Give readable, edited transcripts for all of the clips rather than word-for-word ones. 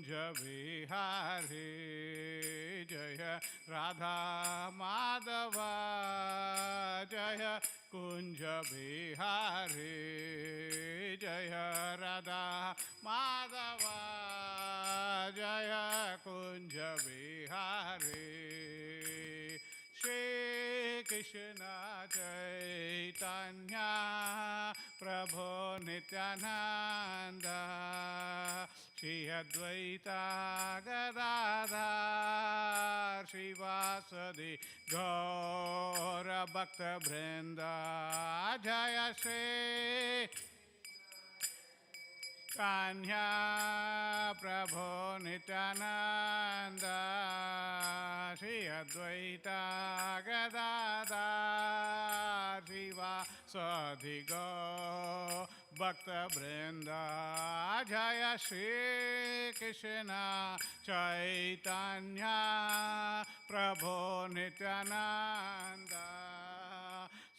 Kunja Vihari, Jaya Radha Madhava, Jaya Kunja Vihari, Jaya Radha Madhava, Jaya Kunja Vihari. Shri Krishna Chaitanya Prabhu Nityananda Shri Advaita Gadadhar Shivasadi Gaura Bhakta Vrinda Jaya Shri Kanya Prabhu Nityananda Shri Advaita Gadadhar Shivasadi Gaura Bhakta Vrinda Jaya Shri Krishna Chaitanya Prabhu Nityananda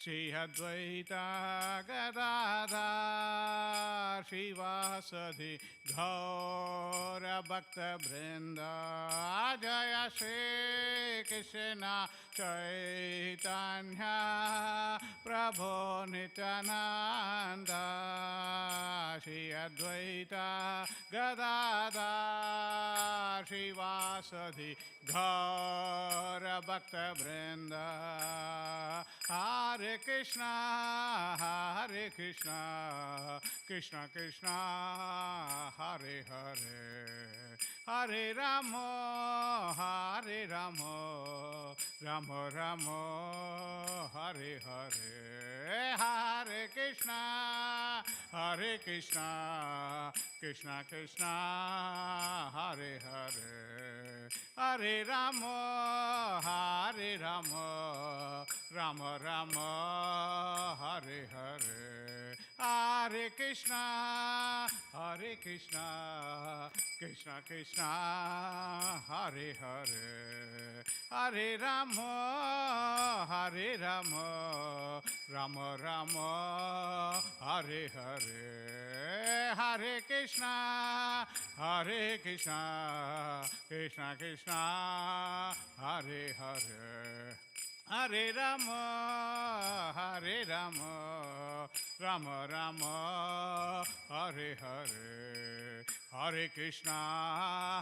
Shri Advaita Gadadhar Shivasadi Gaura Bhakta Vrinda Jaya Shri Krishna Chaitanya Prabhu Nityananda Shri Advaita Gadadhar Shivasadi Gaura Bhakta Vrinda Hare Krishna, Hare Krishna, Krishna Krishna, Hare Hare, Hare Rama, Hare Rama, Rama Rama, Hare Hare, Hare Krishna, Hare Krishna, Krishna Krishna, Hare Hare, Hare Rama, Hare Rama, Rama Rama, Hare Hare, Hare Krishna, Hare Krishna, Krishna Krishna, Hare Hare, Hare Rama, Hare Rama, Rama Rama, Hare Hare, Hare Krishna, Hare Krishna, Krishna Krishna, Hare Hare. Hare Rama, Hare Rama, Rama Rama, Hare Hare, Hare Krishna,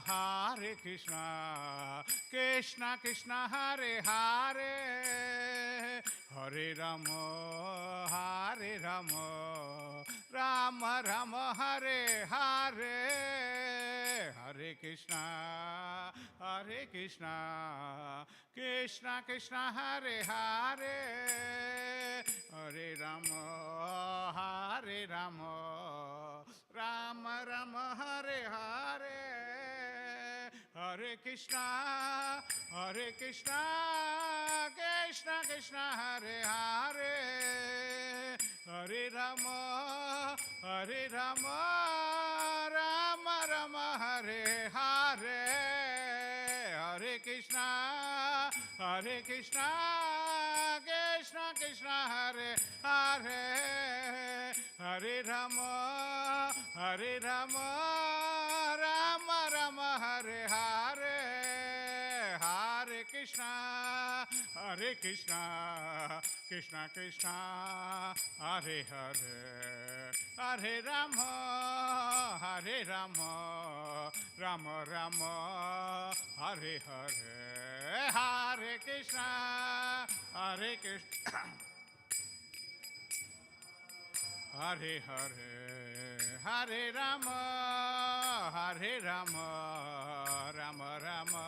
Hare Krishna, Krishna Krishna, Hare Hare, Hare Rama, Hare Rama, Rama Rama, Hare Hare, Hare Krishna, Hare Krishna, Krishna Krishna, Hare Hare, Hare Rama, Hare Rama, Rama Rama, Hare Hare, Hare Krishna, Hare Krishna, Krishna Krishna, Hare Hare, Hare Rama, Hare Rama, Rama Rama, Hare Hare, Hare Krishna, Hare Krishna, Krishna Krishna, Hare Hare, Hare Rama, Hare Rama, Rama Rama, Hare Hare, Hare Krishna, Hare Krishna, Krishna Krishna, Hare Hare, Hare Rama, Hare Rama, Rama Rama, Hare Hare, Hare Krishna, Hare Krishna, Hare Hare, Hare Rama, Hare Rama, Rama Rama,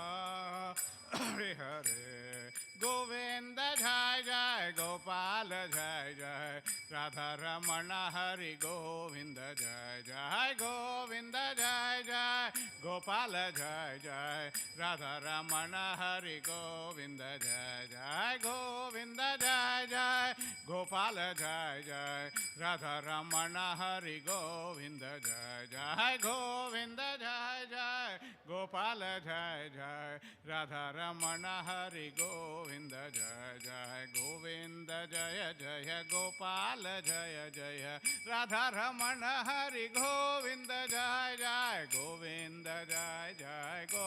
Hare Hare, Govinda Jai Jai, Gopal Jai Jai, Radha Ramana Hari Govinda Jai Jai, Govinda Jai Jai, Gopal Jai Jai, Radha Ramana Hari Govinda Jai Jai, Govinda Jai Jai, Gopal Jai Jai, Radha Ramana Hari Govinda Jai Jai, Govinda Jai Jai, Gopal Jai Jai, Radha Ramana Hari Govinda Jai Jai, Govinda Jaya Jaya, Gopal Jaya Jaya, Radha Ramana Hari Govinda Jai Jai, Govinda Jaya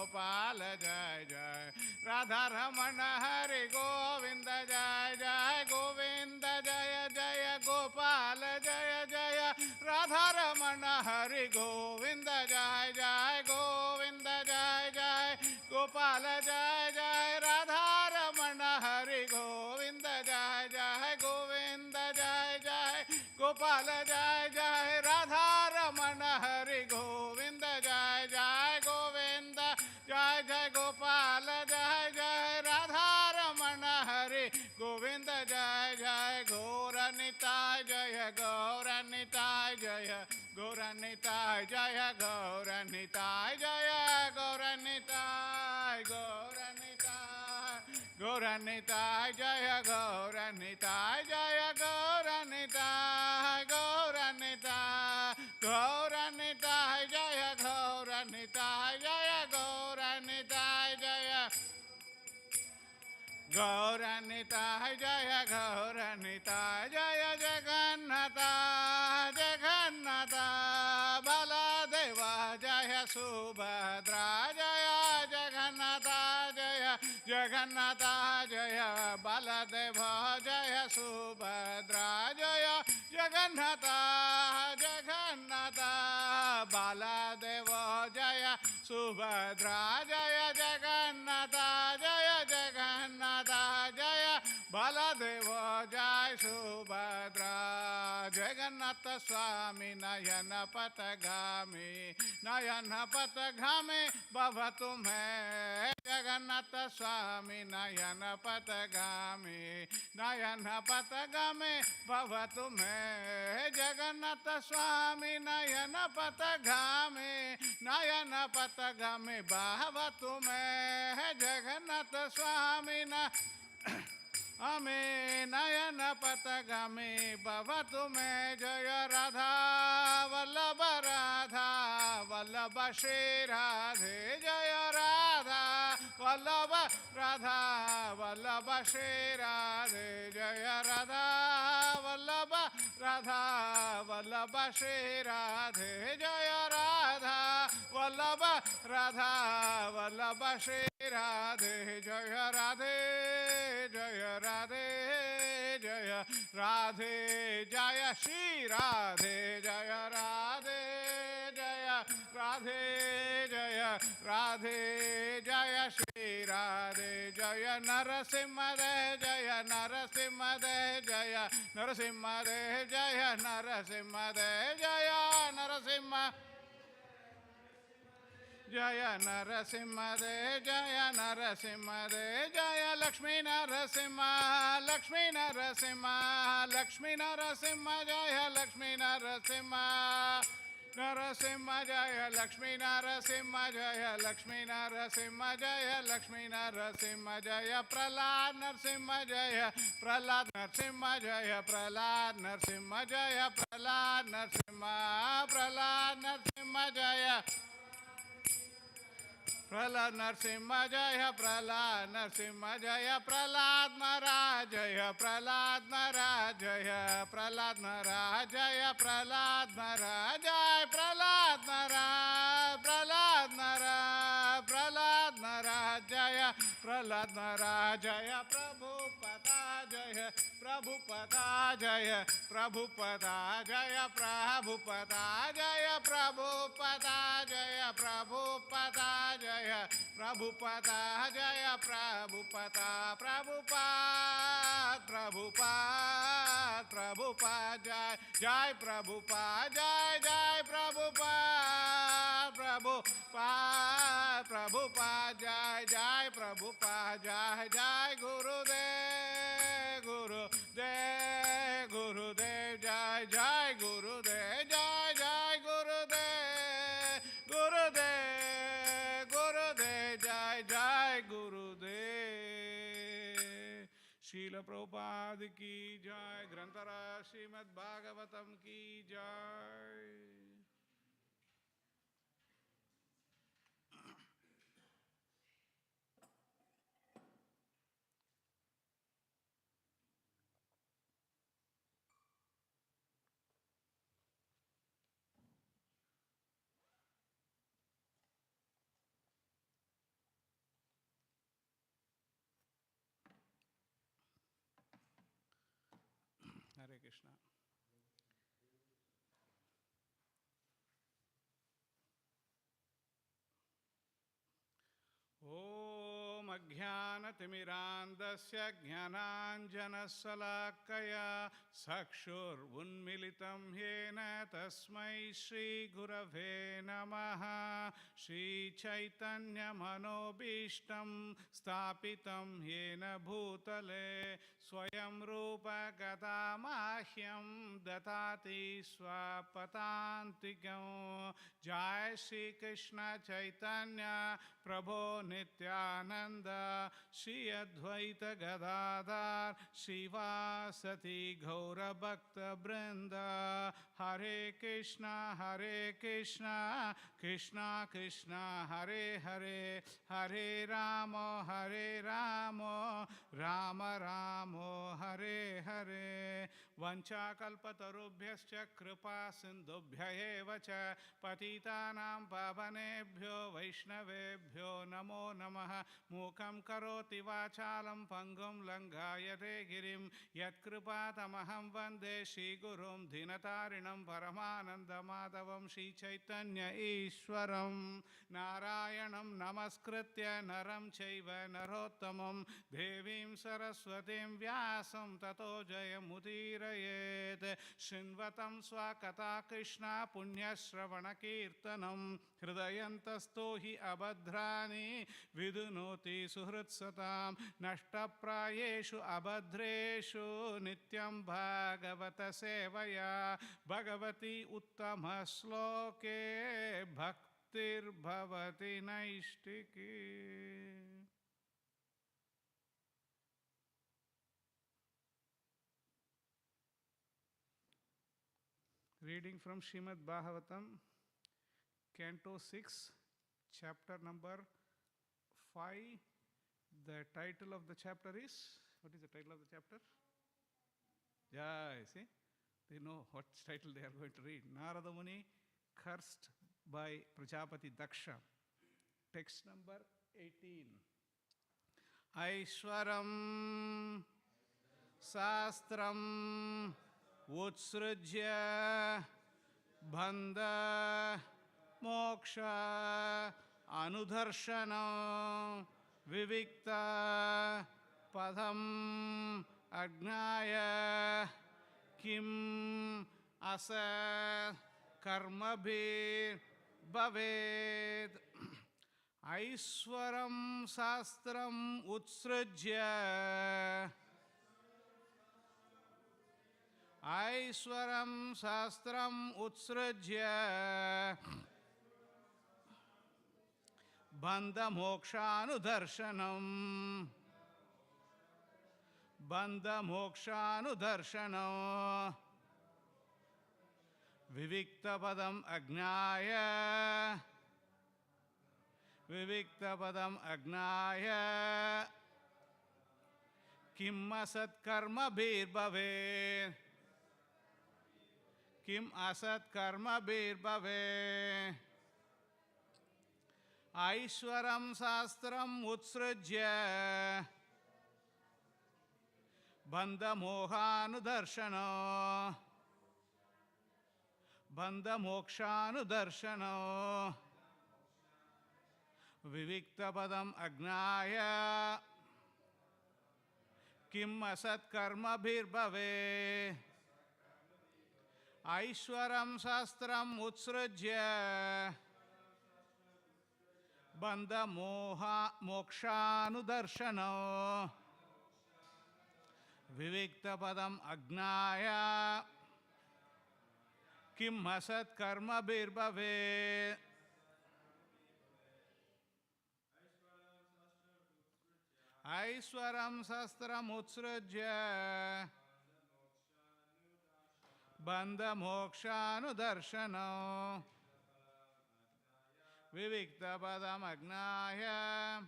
Gopal Jai Jai Radha Ramana Hare Govinda Jai Jai Govinda Jaya Jaya Gopal Jaya Jaya Radha Ramana Hare Govinda Jai Jai Govinda Jai Jai Gopal Jai Jai Radha Ramana Hare Govinda Jai Jai Govinda Jai Jai Gopal Jai Jai Radha Ramana Hare Govinda Jai Jai Govinda Jai Jai Gopal Jai Jai Radha Ramana Hare Govinda Jai Jai Gauranitai Jaya Gauranitai Jaya Gauranitai Jaya Gauranitai Jaya Gauranitai Gauranitai Gauranitai Jaya Gauranitai Jaya Gauranitai Gauranitai Gauranitai Jaya Gauranitai Jaya Gauranitai Jaya Gauranitai Jaya Gauranitai Jaya Jagannatha Jagannatha Baladeva Jaya Subhadra Jaya Jagannatha Jaya Jagannatha Jaya Baladeva Jaya Subhadra Jaya Jagannatha Jagannatha Baladeva Jaya Subhadra Jaya Jagannatha Jaya Jagannatha Jaya Baladeva Jaya Subhadra Jagannatha Swami Nayana Patagami Nayana Patagami Bhavatu me Jagannatha Swami Nayana Patagami Nayana Patagami Bhavatu me Jagannatha Swami Nayana Patagami Nayana Patagami Bhavatu me Jagannatha Swami Ame Nayana Patagami Bhavatu me Jaya Radha Vallabha Radha Vallabha Shri Radhe Jaya Radha Vallabha Radha Vallabha Shri Radhe Jaya Radha Vallabha Radha Vallabha Shri Radhe Jaya Radha Vallabha Radha Vallabha Shri Radhe Jaya Radhe Jaya Radhe Jaya Radhe Jaya Shri Radhe Jaya Radhe Jaya Radhe Jaya Radhe Jaya Shri Radhe Jaya Narasimha Jaya Narasimha Jaya Narasimha Jaya Narasimha Jaya Narasimha Jaya Narasimha Jaya Narasimha Jaya Lakshmi Narasimha Lakshmi Narasimha Lakshmi Narasimha Jaya Lakshmi Narasimha Narasimha Jaya Lakshmi Narasimha Jaya Lakshmi Narasimha Jaya Lakshmi Narasimha Jaya Pralad Narasimha Jaya Pralad Narasimha Jaya Pralad Narasimha Jaya Pralad Narasimha Pralad Narasimha Jaya Pralad Narasimha Jaya Pralad Narasimha Jaya Pralad Maharaj Jaya Pralad Maharaj Jaya Pralad Maharaj Jaya Pralad Maharaj Jaya Pralad Maharaj Pralad Maharaj Pralad Maharaj Jaya Pralad Maharaj Jaya Prabhupada Jaya Prabhupada Jaya Prabhupada Jaya Prabhupada Jaya Prabhupada Jaya Prabhupada Jaya Prabhupada Jaya Prabhupada Prabhupada Prabhupada Prabhupada Jai Jai Prabhupada Jai Jai Prabhupada Prabhupada Prabhupada Jai Jai Prabhupada Jai Jai Gurudev Gurudev Gurudev Jai Jai Gurudev Jai Jai Gurudev Gurudev Gurudev Jai Jai Gurudev Srila Prabhupada ki Jai Grantara Śrīmad Bhāgavatam ki Jai. Hare Krishna. Om Ajnanatimirandasya Jnananjanassalakaya Sakshur Unmilitam Yena Tasmai Shri Gurave Namaha Shri Chaitanya Manobishtam Stapitam Yena Bhutale Swayam Rupa Gadamahyam Datati Swapatantikam Jai Shri Krishna Chaitanya Prabhu Nityananda Shri Advaita Gadadhar Shivasati Gaura Bhakta Brinda Hare Krishna Krishna Krishna Hare Hare Hare Rama Rama Rama Hare Hare Vanchakalpatarubhyascha kripa sindubhya eva cha patitanam pavanebhyo vaishnavebhyo namo namaha mukam karoti vachalam pangum langayate girim yatkripatamaham vande Shri Gurum Dhinatarinam Paramananda Madhavam Shri Chaitanya Ishwaram Narayanam Namaskritya Naram Chaiva Narottamam Devim Saraswatim Vyasam Tato Jayamudirayeet Shinvatam Swakata Krishna Punyashravana Kirtanam Hridayantasto hi abhadrani vidunoti suhritsatam nashtaprayeshu abhadreshu nityam bhagavata sevaya bhagavati uttama sloke bhaktir bhavati naishtiki. Reading from Śrīmad Bhāgavatam, Canto 6, Chapter number 5. The title of the chapter is, what is the title of the chapter? Yeah, see, they know what title they are going to read. Narada Muni cursed by Prajapati Daksha. Text number 18. Aishwaram Sastram Utsrujya Bhanda Moksha Anudharshana Vivikta Padam Agnaya Kim Asa Karmabhir Bhaved Aishwaram Sastram Utsrujya Aishwaram Sastram Utsrujya Bandha Mokshanudarshanam Bandha Mokshanudarshanam Vivikta Padam Agnaya Vivikta Padam Agnaya Kim Asat Karma Bir Bhave Kim Asat Karma Bir Bhave Aishwaram Sastram Utsrujya Bandha Mohanudarshana Bandha Mokshanudarshana Vivikta Padam Agnaya Kim Asat Karma Bir Bhave Aishwaram Sastram Utsrujya Bandha Mokshanudarshana Vivikta Padam Agnaya Kim Asat Karma Bir Bhave Aishwaram Sastram Utsrujya Bandha Mokshanudarshana Vivikta Padam Agnaya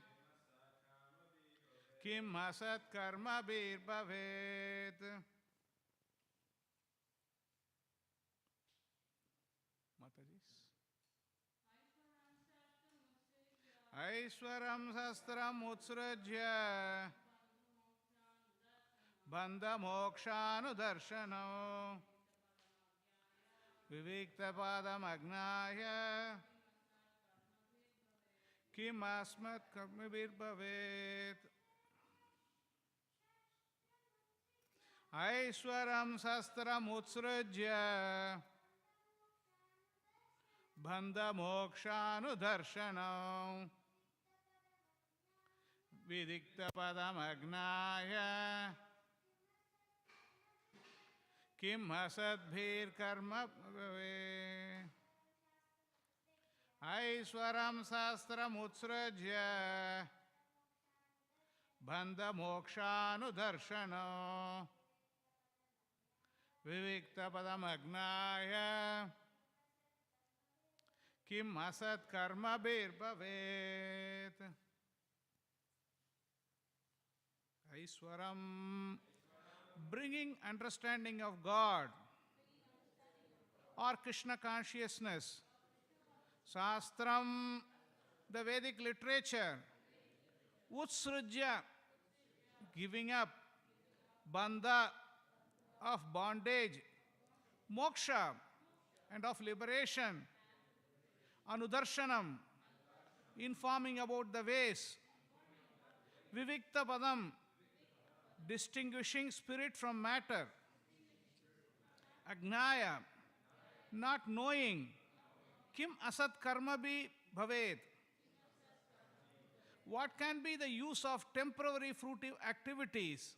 Kim Asat Karma Bir Bhavet. Mataji's. Aishwaram Sastram Utsrujya bandha mokshanudarshanam vivikta padam agnaya kim asmat karmabir bhavet aishwaram sastram utsrujya bandha mokshanudarshanam vidikta padam agnaya kim asadbhir karma bhave aishwaram sastram utsrajya bandha mokshanudarshanam vivikta padam agnaya kim asat karma bir bhavet Aishwaram, bringing understanding of God or Krishna consciousness. Shastram, the Vedic literature. Utsrujya, giving up. Bandha, of bondage. Moksha, and of liberation. Anudarshanam, informing about the ways. Vivikta padam, distinguishing spirit from matter. Agnaya, not knowing. Kim asat karma bhi bhavet. What can be the use of temporary fruitive activities?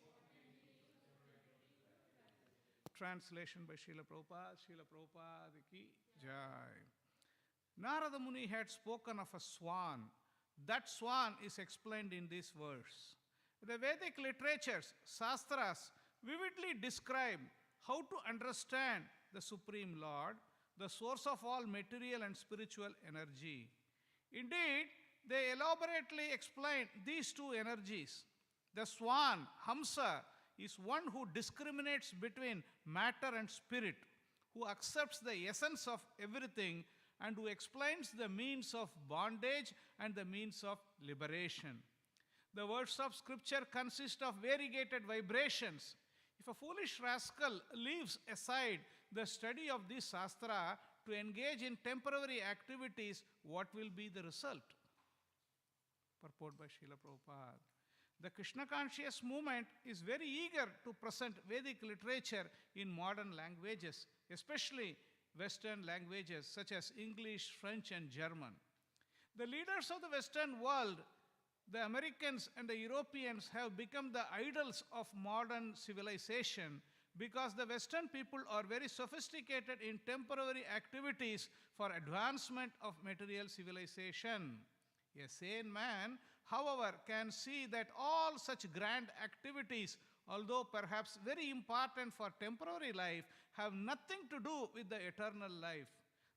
Translation by Srila Prabhupada. Srila Prabhupada ki jai. Narada Muni had spoken of a swan. That swan is explained in this verse. The Vedic literatures, Shastras, vividly describe how to understand the Supreme Lord, the source of all material and spiritual energy. Indeed, they elaborately explain these two energies. The swan, Hamsa, is one who discriminates between matter and spirit, who accepts the essence of everything, and who explains the means of bondage and the means of liberation. The words of scripture consist of variegated vibrations. If a foolish rascal leaves aside the study of this Shastra to engage in temporary activities, what will be the result? Purport by Srila Prabhupada. The Krishna conscious movement is very eager to present Vedic literature in modern languages, especially Western languages such as English, French, and German. The leaders of the Western world, the Americans and the Europeans, have become the idols of modern civilization because the Western people are very sophisticated in temporary activities for advancement of material civilization. A sane man, however, can see that all such grand activities, although perhaps very important for temporary life, have nothing to do with the eternal life.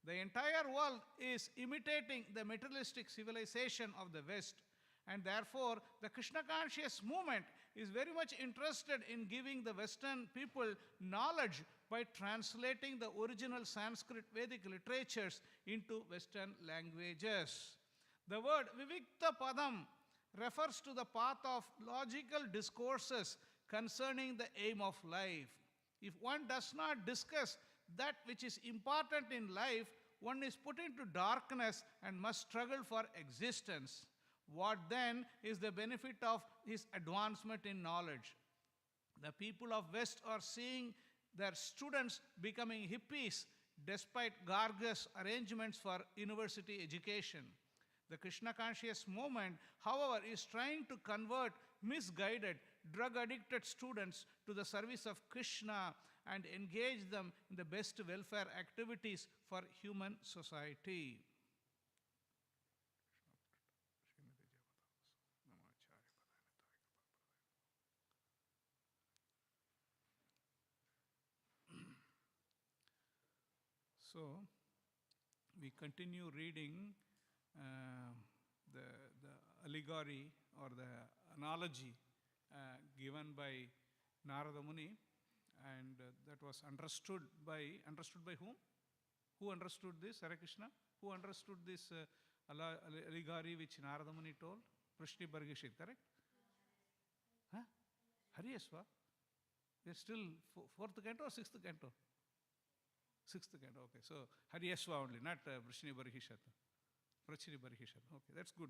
The entire world is imitating the materialistic civilization of the West, and therefore the Krishna conscious movement is very much interested in giving the Western people knowledge by translating the original Sanskrit Vedic literatures into Western languages. The word Vivikta Padam refers to the path of logical discourses concerning the aim of life. If one does not discuss that which is important in life, one is put into darkness and must struggle for existence. What then is the benefit of his advancement in knowledge? The people of West are seeing their students becoming hippies despite gorgeous arrangements for university education. The Krishna conscious movement, however, is trying to convert misguided, drug-addicted students to the service of Krishna and engage them in the best welfare activities for human society. So, we continue reading the allegory or the analogy given by Narada Muni, and that was understood by whom? Who understood this? Hare Krishna? Who understood this allegory which Narada Muni told? Prishni Bargishit, correct? Huh? Hariyasva? We are still fourth canto or sixth canto? Sixth canto, okay. So Haryasva only, not Vrishni Barhishat. Prachini Barhishat. Okay, that's good.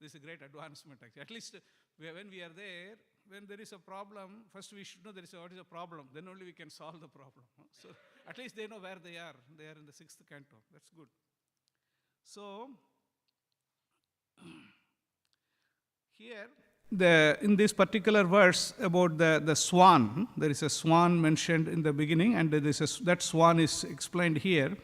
This is a great advancement actually. At least when we are there, when there is a problem, first we should know what is a problem. Then only we can solve the problem. So at least they know where they are. They are in the sixth canto. That's good. So here, in this particular verse about the swan, there is a swan mentioned in the beginning, and that swan is explained here.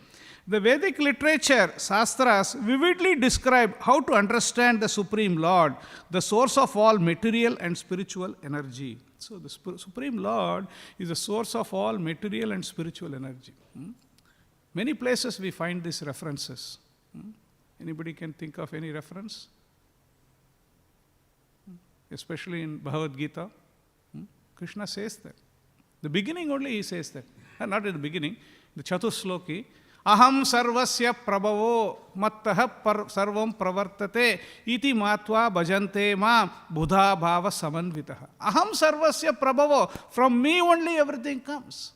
The Vedic literature, Shastras, vividly describe how to understand the Supreme Lord, the source of all material and spiritual energy. So the Supreme Lord is the source of all material and spiritual energy. Many places we find these references. Anybody can think of any reference? Especially in Bhagavad Gita. Krishna says that. The beginning only he says that. Not at the beginning. The Chatursloki. Aham sarvasya prabhavo mattaha sarvam pravartate iti matva bhajante ma buddha bhava samanvitaha. Aham sarvasya prabhavo. From me only everything comes.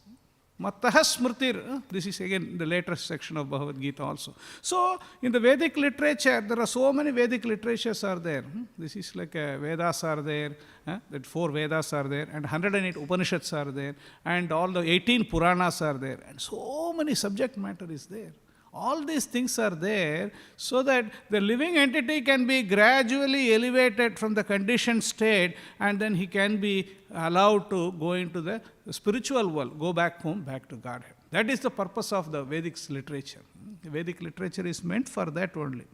Mattaha smritir. This is again the later section of Bhagavad Gita also. So, in the Vedic literature, there are so many Vedic literatures are there. This is like Vedas are there, that 4 Vedas are there, and 108 Upanishads are there, and all the 18 Puranas are there, and so many subject matter is there. All these things are there so that the living entity can be gradually elevated from the conditioned state, and then he can be allowed to go into the spiritual world, go back home, back to Godhead. That is the purpose of the Vedic literature. The Vedic literature is meant for that only.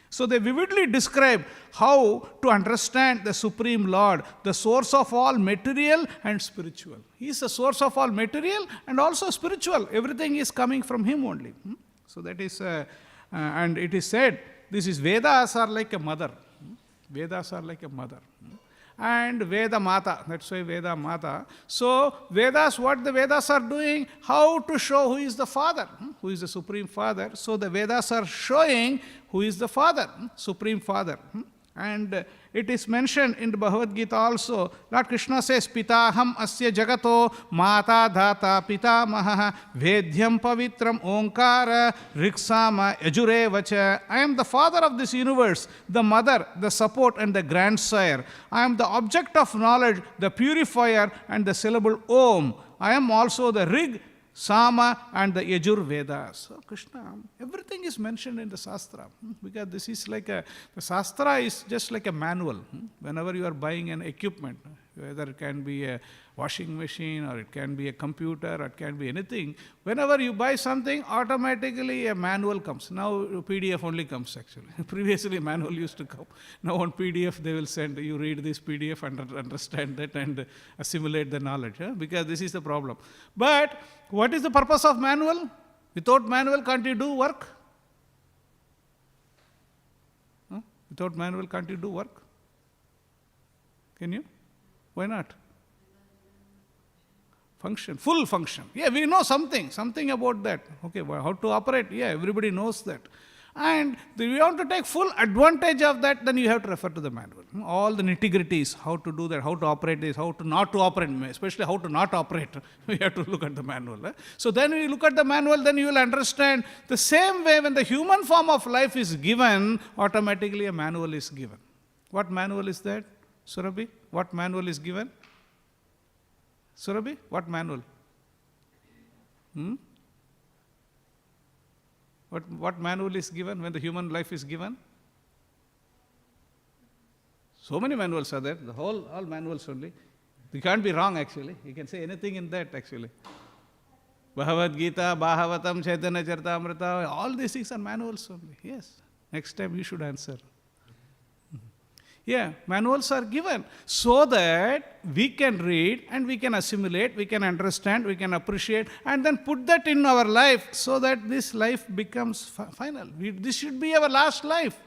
So they vividly describe how to understand the Supreme Lord, the source of all material and spiritual. He is the source of all material and also spiritual. Everything is coming from him only. So that is, and it is said, this is Vedas are like a mother. Vedas are like a mother. And Veda Mata, that's why Veda Mata. So Vedas, what the Vedas are doing, how to show who is the Father, who is the Supreme Father. So the Vedas are showing who is the Father, Supreme Father. And it is mentioned in the Bhagavad Gita also. Lord Krishna says, Pitaham asya jagato mata dhata pitamaha vedhyam pavitram onkara riksama yajure vacha. I am the father of this universe, the mother, the support and the grandsire. I am the object of knowledge, the purifier and the syllable Om. I am also the Rig, Sama and the Yajur Vedas. So Krishna, everything is mentioned in the Shastra. Because this is like the Shastra is just like a manual. Whenever you are buying an equipment, whether it can be a washing machine or it can be a computer or it can be anything, whenever you buy something, automatically a manual comes. Now PDF only comes actually. Previously manual used to come. Now on PDF they will send, you read this PDF and understand that and assimilate the knowledge. Because this is the problem. But what is the purpose of manual? Without manual can't you do work? Without manual can't you do work? Can you? Why not? Function, full function. Yeah, we know something about that. Okay, well, how to operate? Yeah, everybody knows that. And if you want to take full advantage of that, then you have to refer to the manual. All the nitty-gritties, how to do that, how to operate this, how to not to operate, especially how to not operate. We have to look at the manual. So then when you look at the manual, then you will understand the same way when the human form of life is given, automatically a manual is given. What manual is that, Surabhi? What manual is given? Surabhi, what manual? What manual is given when the human life is given? So many manuals are there, all manuals only. You can't be wrong actually. You can say anything in that actually. Bhagavad Gita, Bhāgavatam, Chaitanya Charitamrita, all these things are manuals only. Yes. Next time you should answer. Yeah, manuals are given so that we can read and we can assimilate, we can understand, we can appreciate and then put that in our life so that this life becomes final. This should be our last life.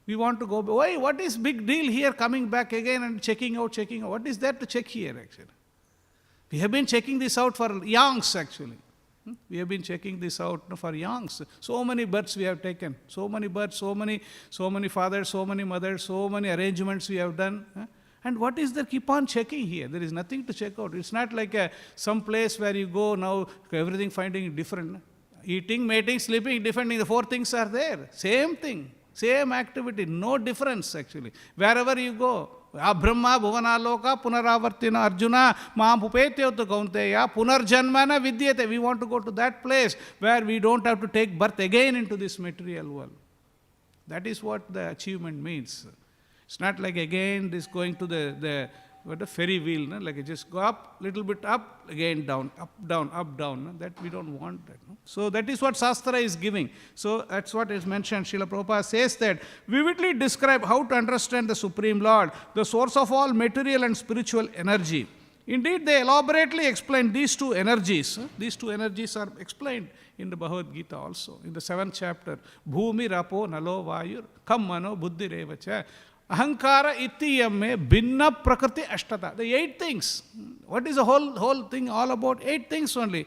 We want to go, why? What is big deal here coming back again and checking out? What is there to check here actually? We have been checking this out for yonks actually. We have been checking this out for yonks. So many births we have taken. So many births, so many fathers, so many mothers, so many arrangements we have done. And what is there? Keep on checking here. There is nothing to check out. It's not like some place where you go now, everything finding different. Eating, mating, sleeping, different. The four things are there. Same thing. Same activity. No difference actually. Wherever you go. Abrahma bhuvanaloka punaravartina Arjuna maam upetyotu kaunteya punarjanmana vidyate. We want to go to that place where we don't have to take birth again into this material world. That is what the achievement means. It's not like again this going to the ferry wheel, no? Like you just go up, little bit up, again down, up, down, up, down. No? That we don't want that. No? So that is what Shastra is giving. So that's what is mentioned. Srila Prabhupada says that vividly describe how to understand the Supreme Lord, the source of all material and spiritual energy. Indeed, they elaborately explain these two energies. These two energies are explained in the Bhagavad Gita also, in the 7th chapter. Bhumi rapo nalo vayur kam mano buddhi revacha. Ahankara itiyame binna prakriti ashtata. The 8 things. What is the whole thing all about? 8 things only.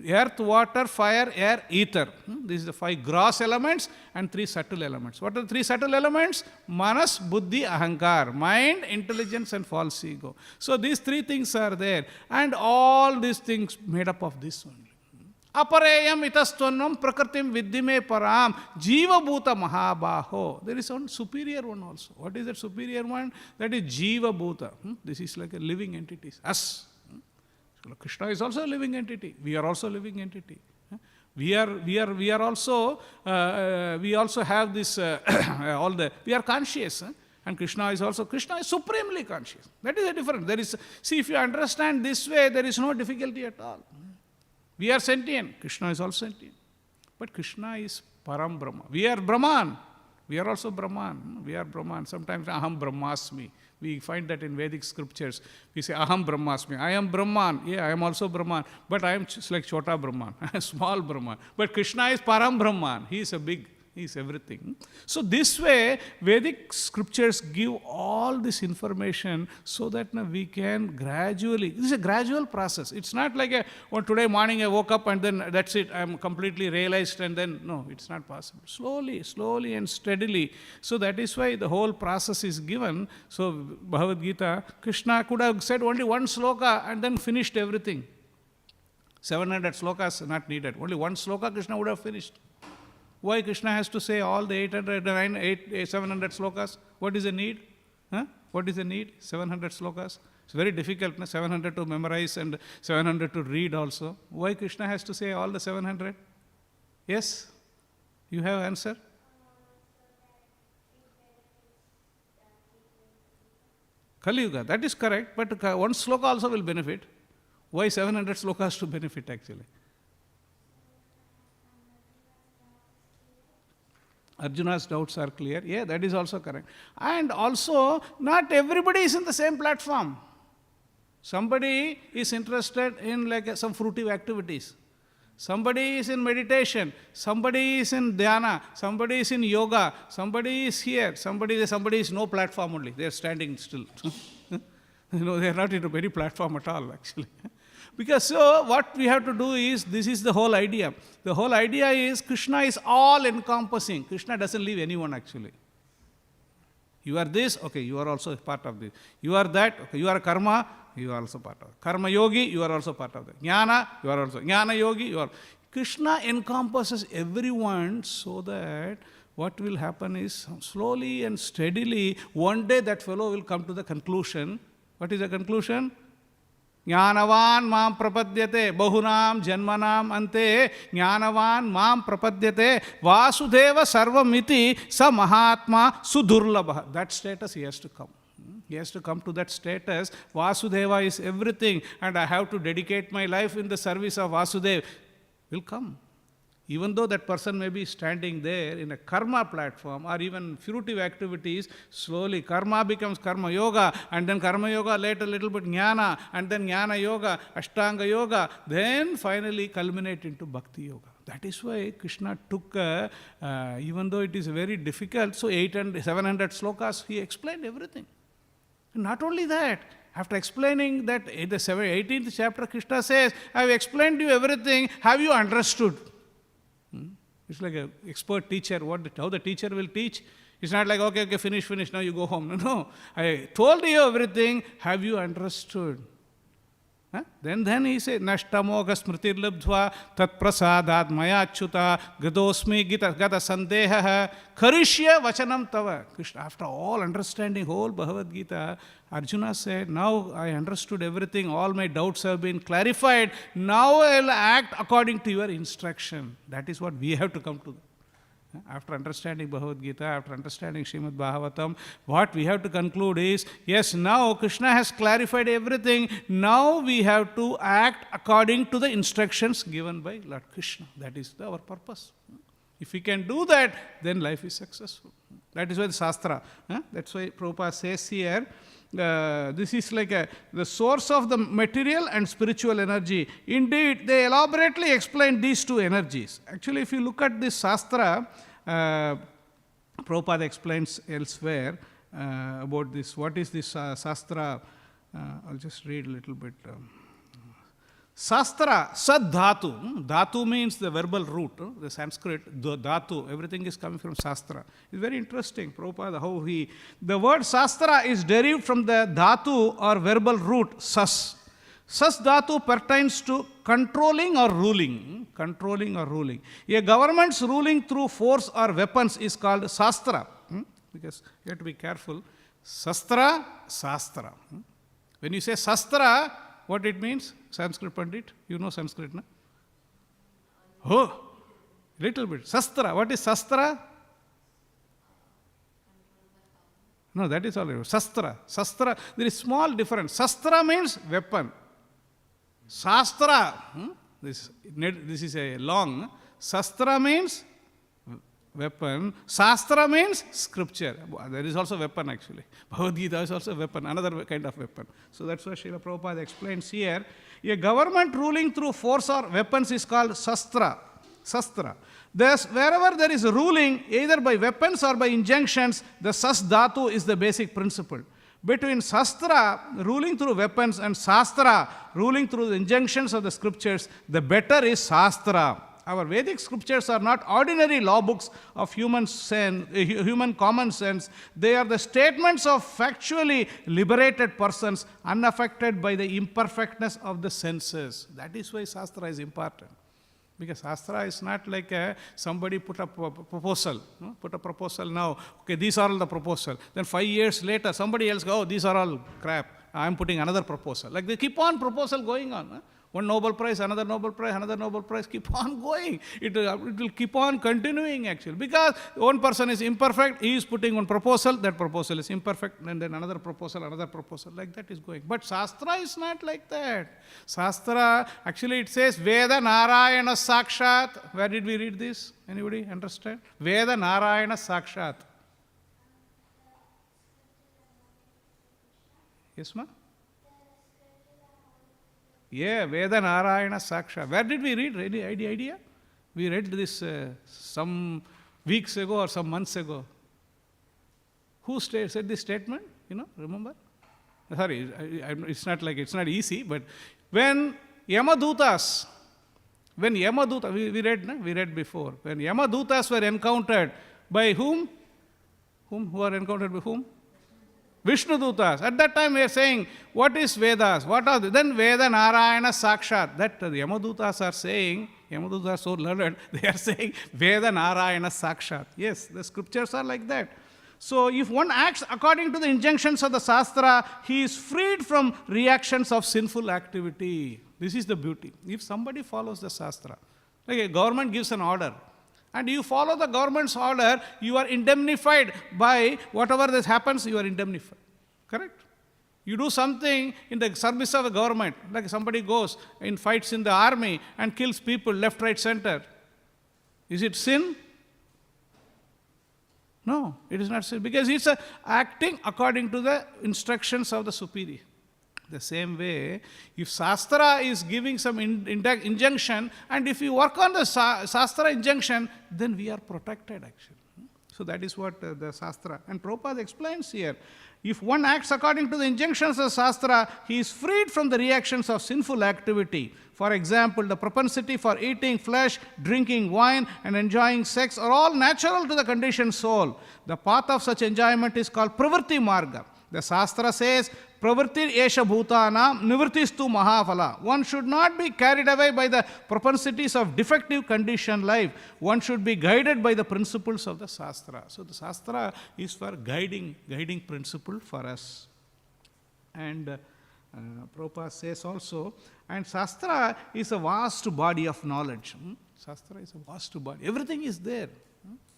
Earth, water, fire, air, ether. These are the 5 gross elements and 3 subtle elements. What are the 3 subtle elements? Manas, buddhi, ahankar. Mind, intelligence and false ego. So these 3 things are there. And all these things made up of this only. Apareyam itastvanam prakritim viddhime param jiva bhuta mahabaho. There is one superior one also. What is that superior one? That is jiva bhuta. This is like a living entity. Us. Krishna is also a living entity. We are also a living entity. We also have this we are conscious. And Krishna is supremely conscious. That is the difference. See, if you understand this way, there is no difficulty at all. We are sentient. Krishna is also sentient. But Krishna is Param Brahma. We are Brahman. We are also Brahman. We are Brahman. Sometimes Aham Brahmasmi. We find that in Vedic scriptures. We say Aham Brahmasmi. I am Brahman. Yeah, I am also Brahman. But I am just like Chota Brahman. Small Brahman. But Krishna is Param Brahman. He is a big. He is everything. So this way, Vedic scriptures give all this information so that we can gradually, this is a gradual process. It's not like today morning I woke up and then that's it, I'm completely realized and then, no, it's not possible. Slowly and steadily. So that is why the whole process is given. So Bhagavad Gita, Krishna could have said only one sloka and then finished everything. 700 slokas not needed. Only one sloka Krishna would have finished. Why Krishna has to say all the 700 slokas? What is the need? What is the need? 700 slokas? It's very difficult, 700 to memorize and 700 to read also. Why Krishna has to say all the 700? Yes? You have answer? Kali Yuga, that is correct, but one sloka also will benefit. Why 700 slokas to benefit actually? Arjuna's doubts are clear. Yeah, that is also correct. And also, not everybody is in the same platform. Somebody is interested in like some fruitive activities. Somebody is in meditation. Somebody is in dhyana. Somebody is in yoga. Somebody is here. Somebody is no platform only. They are standing still. They are not into any platform at all actually. Because so what we have to do is, this is the whole idea. The whole idea is Krishna is all encompassing. Krishna doesn't leave anyone actually. You are this, okay, you are also part of this. You are that, okay, you are karma, you are also part of it. Karma yogi, you are also part of that. Jnana, you are also. Jnana yogi, you are. Krishna encompasses everyone so that what will happen is slowly and steadily, one day that fellow will come to the conclusion. What is the conclusion? Jnanavan mam prapadyate bahunam janmanam ante jnanavan mam prapadyate vasudeva sarvamiti sa mahatma sudurlabha. That status he has to come. He has to come to that status. Vasudeva is everything and I have to dedicate my life in the service of Vasudeva. Will come. Even though that person may be standing there in a karma platform or even fruitive activities, slowly karma becomes karma yoga, and then karma yoga later a little bit jnana, and then jnana yoga, ashtanga yoga, then finally culminate into bhakti yoga. That is why Krishna took, even though it is very difficult, so 700 slokas, he explained everything. And not only that, after explaining that in the 18th chapter, Krishna says, I have explained to you everything, have you understood? It's like an expert teacher. How the teacher will teach? It's not like, okay, finish, now you go home. No, I told you everything. Have you understood? Huh? Then he said, Nashtamoga smritir labdhva tat prasadad maya achyuta gadosmi gata sandeha karishya vachanam tava. Krishna, after all understanding whole Bhagavad Gita, Arjuna said, now I understood everything, all my doubts have been clarified, now I will act according to your instruction. That is what we have to come to. After understanding Bhagavad Gita, after understanding Śrīmad Bhāgavatam, what we have to conclude is, yes, now Krishna has clarified everything, now we have to act according to the instructions given by Lord Krishna. That is our purpose. If we can do that, then life is successful. That is why the Shastra, that's why Prabhupada says here, this is like the source of the material and spiritual energy. Indeed, they elaborately explain these two energies. Actually, if you look at this Shastra, Prabhupada explains elsewhere about this. What is this Shastra? I'll just read a little bit. Shastra, sad dhatu. Dhatu means the verbal root. The Sanskrit, dhatu, everything is coming from Shastra. It's very interesting, Prabhupada, how the word Shastra is derived from the dhatu or verbal root, sas. Sas dhatu pertains to controlling or ruling. Controlling or ruling. A government's ruling through force or weapons is called Shastra. Because you have to be careful. Shastra, Shastra. When you say Shastra, what it means? Sanskrit Pandit, you know Sanskrit, no? Oh, little bit. Shastra, what is Shastra? No, that is all. Shastra, Shastra, there is small difference. Shastra means weapon. Shastra, this is a long. Shastra means weapon. Shastra means scripture. There is also weapon actually. Bhagavad Gita is also a weapon, another kind of weapon. So that's why Srila Prabhupada explains here. A government ruling through force or weapons is called Shastra. Shastra. Thus, wherever there is a ruling, either by weapons or by injunctions, the Sas Dhatu is the basic principle. Between Shastra, ruling through weapons, and Shastra, ruling through the injunctions of the scriptures, the better is Shastra. Our Vedic scriptures are not ordinary law books of human common sense. They are the statements of factually liberated persons, unaffected by the imperfectness of the senses. That is why Shastra is important. Because Shastra is not like somebody put up a proposal. No? Put a proposal now. Okay, these are all the proposal. Then 5 years later, somebody else goes, oh, these are all crap. I am putting another proposal. Like they keep on proposal going on. One Nobel Prize, another Nobel Prize, another Nobel Prize, keep on going. It will keep on continuing actually. Because one person is imperfect, he is putting one proposal, that proposal is imperfect, and then another proposal, like that is going. But Shastra is not like that. Shastra, actually it says, Veda Narayana Sakshat. Where did we read this? Anybody understand? Veda Narayana Sakshat. Yes, ma'am? Yeah, Veda Narayana Saksha. Where did we read? Any idea? We read this some weeks ago or some months ago. Who said this statement? You know, remember? Sorry, it's not like, it's not easy, but when Yamadutas, we read, no? We read before. When Yamadutas were encountered by whom? Who were encountered by whom? Vishnu Dutas. At that time we are saying, what is Vedas? What are they? Then Veda Narayana Sakshat. That the Yamadutas are saying, Yamadutas are so learned, they are saying Veda Narayana Sakshat. Yes, the scriptures are like that. So if one acts according to the injunctions of the Shastra, he is freed from reactions of sinful activity. This is the beauty. If somebody follows the Shastra, like a government gives an order, and you follow the government's order, you are indemnified by whatever this happens, you are indemnified. Correct? You do something in the service of the government, like somebody goes and fights in the army and kills people left, right, center. Is it sin? No, it is not sin, because it's acting according to the instructions of the superior. The same way, if Shastra is giving some injunction, and if you work on the Shastra injunction, then we are protected actually. So that is what the Shastra. And Prabhupada explains here, if one acts according to the injunctions of Shastra, he is freed from the reactions of sinful activity. For example, the propensity for eating flesh, drinking wine, and enjoying sex are all natural to the conditioned soul. The path of such enjoyment is called Pravritti Marga. The Shastra says, Pravritti esha bhutanam nivrittistu mahaphala. One should not be carried away by the propensities of defective conditioned life. One should be guided by the principles of the Shastra. So the Shastra is for guiding principle for us. And Prabhupada says also, and Shastra is a vast body of knowledge. Shastra is a vast body. Everything is there.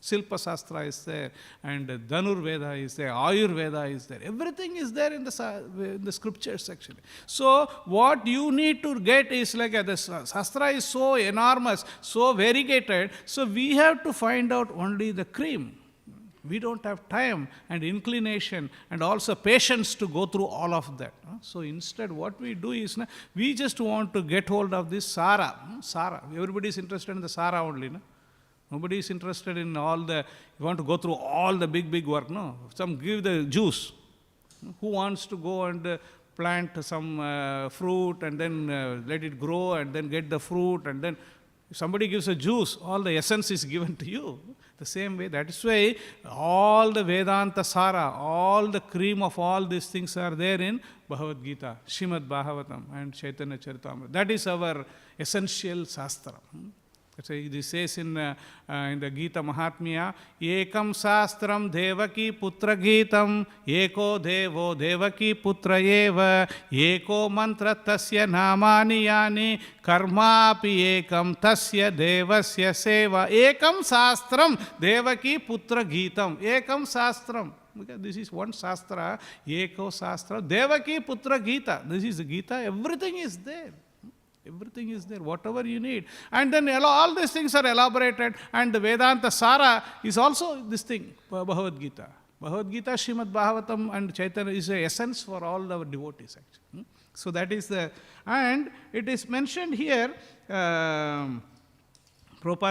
Silpa Shastra is there, and Dhanur Veda is there, Ayurveda is there. Everything is there in the scriptures actually. So what you need to get is like the Shastra is so enormous, so variegated, so we have to find out only the cream. We don't have time and inclination and also patience to go through all of that. So instead what we do is, we just want to get hold of this Sara. Sara. Everybody is interested in the Sara only. Nobody is interested in all the, you want to go through all the big work. No. Some give the juice. Who wants to go and plant some fruit and then let it grow and then get the fruit, and then if somebody gives a juice, all the essence is given to you. The same way, that is why all the Vedanta Sara, all the cream of all these things are there in Bhagavad Gita, Śrīmad Bhāgavatam and Chaitanya Charitamrita. That is our essential Shastra. So this says in the Gita Mahatmya, Ekam Shastram Devaki Putra Gitam, Eko Devo Devaki Putra Eva, Eko Mantra Tasya Namani Yani, Karmapi Ekam Tasya Devasya Seva, Ekam Shastram Devaki Putra Gitam, Ekam Shastram. Because this is one Shastra, Eko Shastra, Devaki Putra Gita. This is the Gita, everything is there. Everything is there, whatever you need. And then all these things are elaborated, and the Vedanta Sara is also this thing, Bhagavad Gita. Bhagavad Gita, Śrīmad Bhāgavatam and Chaitanya is the essence for all our devotees actually. So that is the, and it is mentioned here, Prabhupada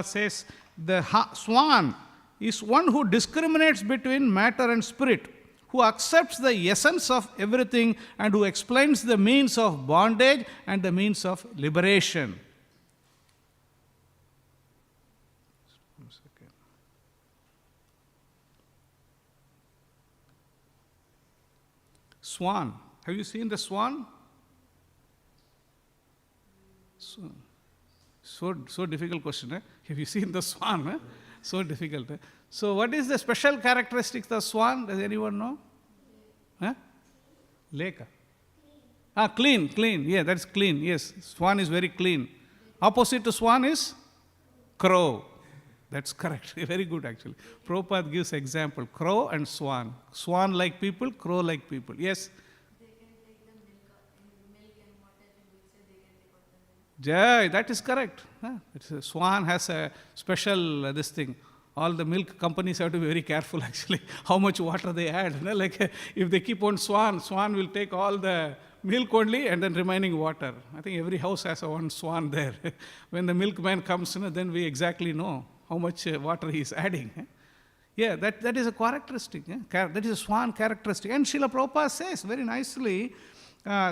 says, the Swan is one who discriminates between matter and spirit, who accepts the essence of everything and who explains the means of bondage and the means of liberation. One second. Swan. Have you seen the swan? So difficult question. Have you seen the swan? So difficult. So what is the special characteristics of swan? Does anyone know? Lake. Clean. Yeah, that's clean. Yes, swan is very clean. Opposite to swan is crow. That's correct. Very good actually. Prabhupada gives example. Crow and swan. Swan like people, crow like people. Yes? They can take the milk and water and we say they can take out the milk. Yeah, that is correct. Swan has a special this thing. All the milk companies have to be very careful actually how much water they add. Like if they keep on swan will take all the milk only and then remaining water. I think every house has one swan there. When the milkman comes, then we exactly know how much water he is adding. Yeah, that is a characteristic. That is a swan characteristic. And Srila Prabhupada says very nicely,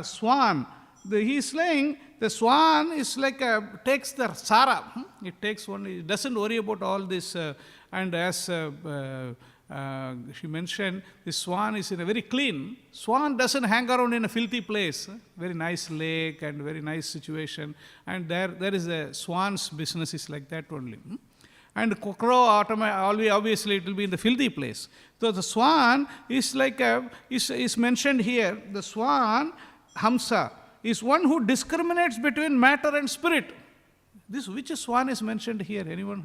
swan, he is saying the swan is like takes the Sara. It takes one, it doesn't worry about all this. And as she mentioned, the swan is in a very clean. Swan doesn't hang around in a filthy place. Very nice lake and very nice situation. And there is a swan's business is like that only. And crow, obviously it will be in the filthy place. So the swan is like is mentioned here. The swan, Hamsa, is one who discriminates between matter and spirit. Which swan is mentioned here? Anyone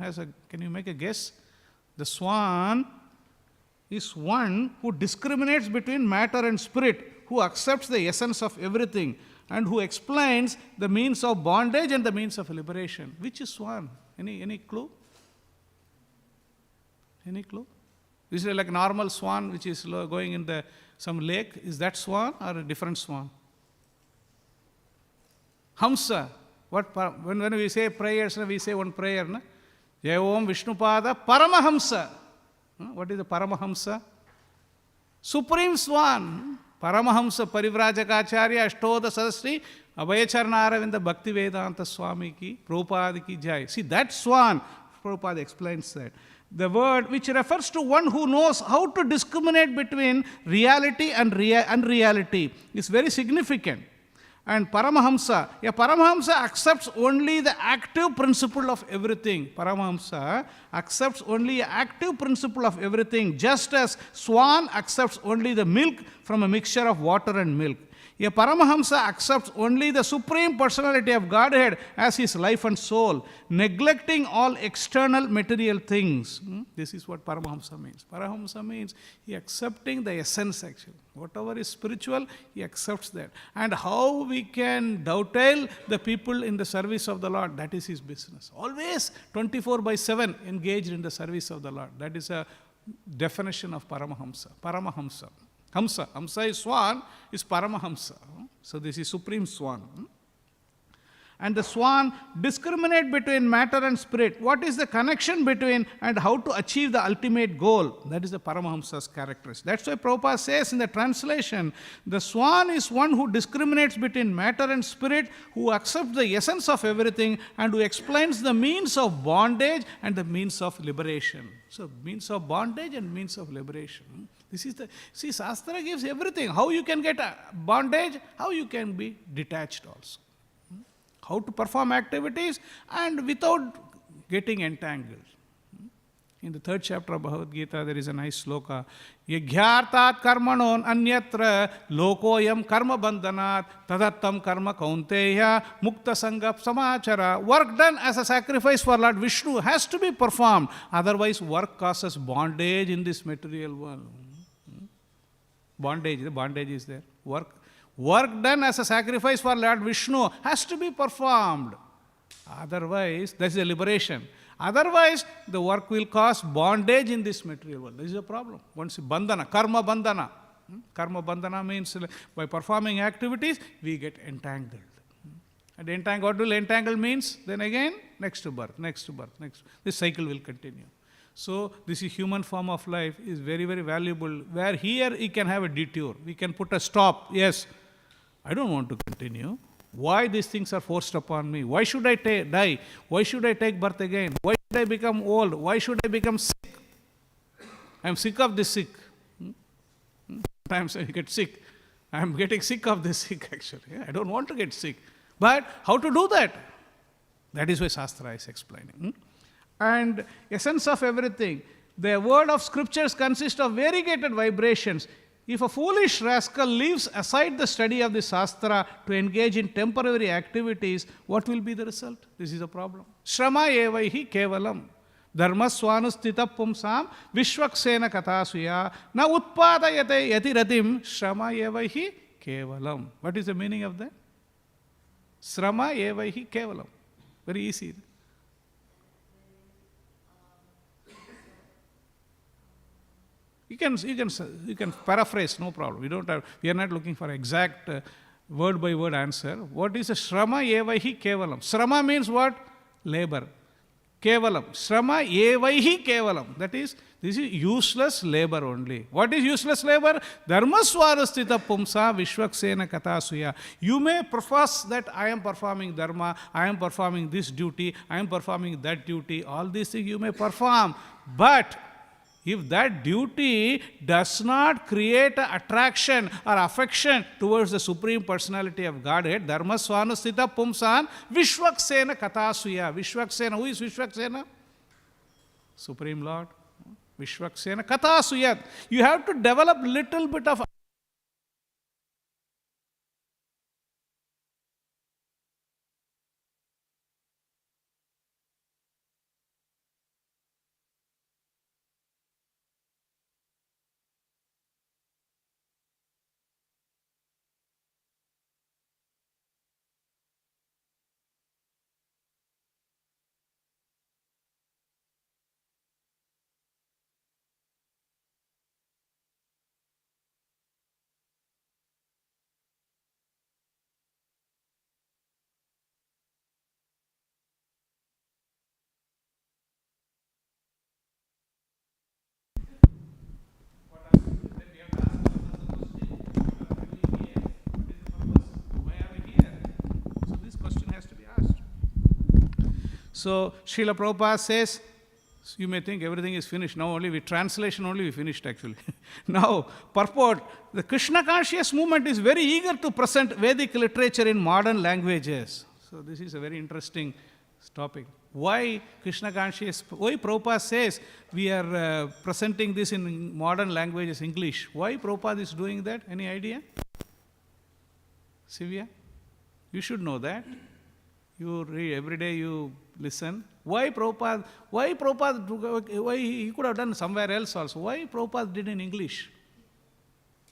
can you make a guess? The swan is one who discriminates between matter and spirit, who accepts the essence of everything, and who explains the means of bondage and the means of liberation. Which is swan? Any clue? Any clue? Is it like a normal swan which is going in some lake? Is that swan or a different swan? Hamsa. When we say prayers, we say one prayer. Jai Om Vishnupada Paramahamsa. What is the Paramahamsa? Supreme Swan. Paramahamsa Parivrajaka-acharya Ashtoda Sadasri Abhayacharna Aravinda Bhaktivedanta Swami ki Prabhupada ki jai. See, that Swan, Prabhupada explains that. The word which refers to one who knows how to discriminate between reality and unreality is very significant. And Paramahamsa, a Paramahamsa accepts only the active principle of everything. Paramahamsa accepts only the active principle of everything, just as Swan accepts only the milk from a mixture of water and milk. A Paramahamsa accepts only the Supreme Personality of Godhead as his life and soul, neglecting all external material things. This is what Paramahamsa means. Paramahamsa means he accepting the essence actually. Whatever is spiritual, he accepts that. And how we can dovetail the people in the service of the Lord, that is his business. Always 24/7 engaged in the service of the Lord. That is a definition of Paramahamsa. Paramahamsa. Hamsa is Swan, is Paramahamsa. So this is Supreme Swan. And the Swan discriminate between matter and spirit. What is the connection between and how to achieve the ultimate goal? That is the Paramahamsa's characteristic. That's why Prabhupada says in the translation, the Swan is one who discriminates between matter and spirit, who accepts the essence of everything, and who explains the means of bondage and the means of liberation. So means of bondage and means of liberation. This is see, Shastra gives everything. How you can get a bondage, how you can be detached also. How to perform activities and without getting entangled. In the 3rd chapter of Bhagavad Gita, there is a nice sloka. Yagyartat karmanon anyatra lokoyam karma bandhanat tadattam karma kaunteya mukta sangha samachara. Work done as a sacrifice for Lord Vishnu has to be performed. Otherwise, work causes bondage in this material world. Bondage, the bondage is there. Work done as a sacrifice for Lord Vishnu has to be performed. Otherwise, that is a liberation. Otherwise, the work will cause bondage in this material world. This is a problem. Once bandhana, karma bandhana. Karma bandhana means by performing activities, we get entangled. And what will entangle means? Then again, next to birth, next to birth, next. This cycle will continue. So this is human form of life is very, very valuable, where here he can have a detour. We can put a stop. Yes, I don't want to continue. Why these things are forced upon me? Why should I die? Why should I take birth again? Why should I become old? Why should I become sick? I am sick of this sick. Sometimes I get sick. I am getting sick of this sick actually. I don't want to get sick. But how to do that? That is why Shastra is explaining. And essence of everything. The word of scriptures consists of variegated vibrations. If a foolish rascal leaves aside the study of the Shastra to engage in temporary activities, what will be the result? This is a problem. Shrama evaihi kevalam. Dharma swanustita pumsam vishwaksena katasuya na utpadayate yatiratim shrama evaihi kevalam. What is the meaning of that? Shrama evaihi kevalam. Very easy. You can paraphrase, no problem. We are not looking for exact word by word answer. What is a shrama evaihi kevalam? Shrama means what? Labor. Kevalam. Shrama evaihi kevalam. That is, this is useless labor only. What is useless labor? Dharma swarastita pumsa vishwaksena katasuya. You may profess that I am performing dharma, I am performing this duty, I am performing that duty. All these things you may perform. But if that duty does not create an attraction or affection towards the Supreme Personality of Godhead, Dharma Swanustita Pumsan, Vishwaksena Katasuya. Vishwaksena, who is Vishwaksena? Supreme Lord. Vishwaksena Katasuya. You have to develop little bit of So Srila Prabhupada says, you may think everything is finished. Now only with translation only we finished actually. Now, purport. The Krishna conscious movement is very eager to present Vedic literature in modern languages. So this is a very interesting topic. Why Krishna conscious? Why Prabhupada says we are presenting this in modern languages, English? Why Prabhupada is doing that? Any idea? Sivya? You should know that. You read every day, you listen. Why Prabhupada? Why he could have done somewhere else also. Why Prabhupada did in English?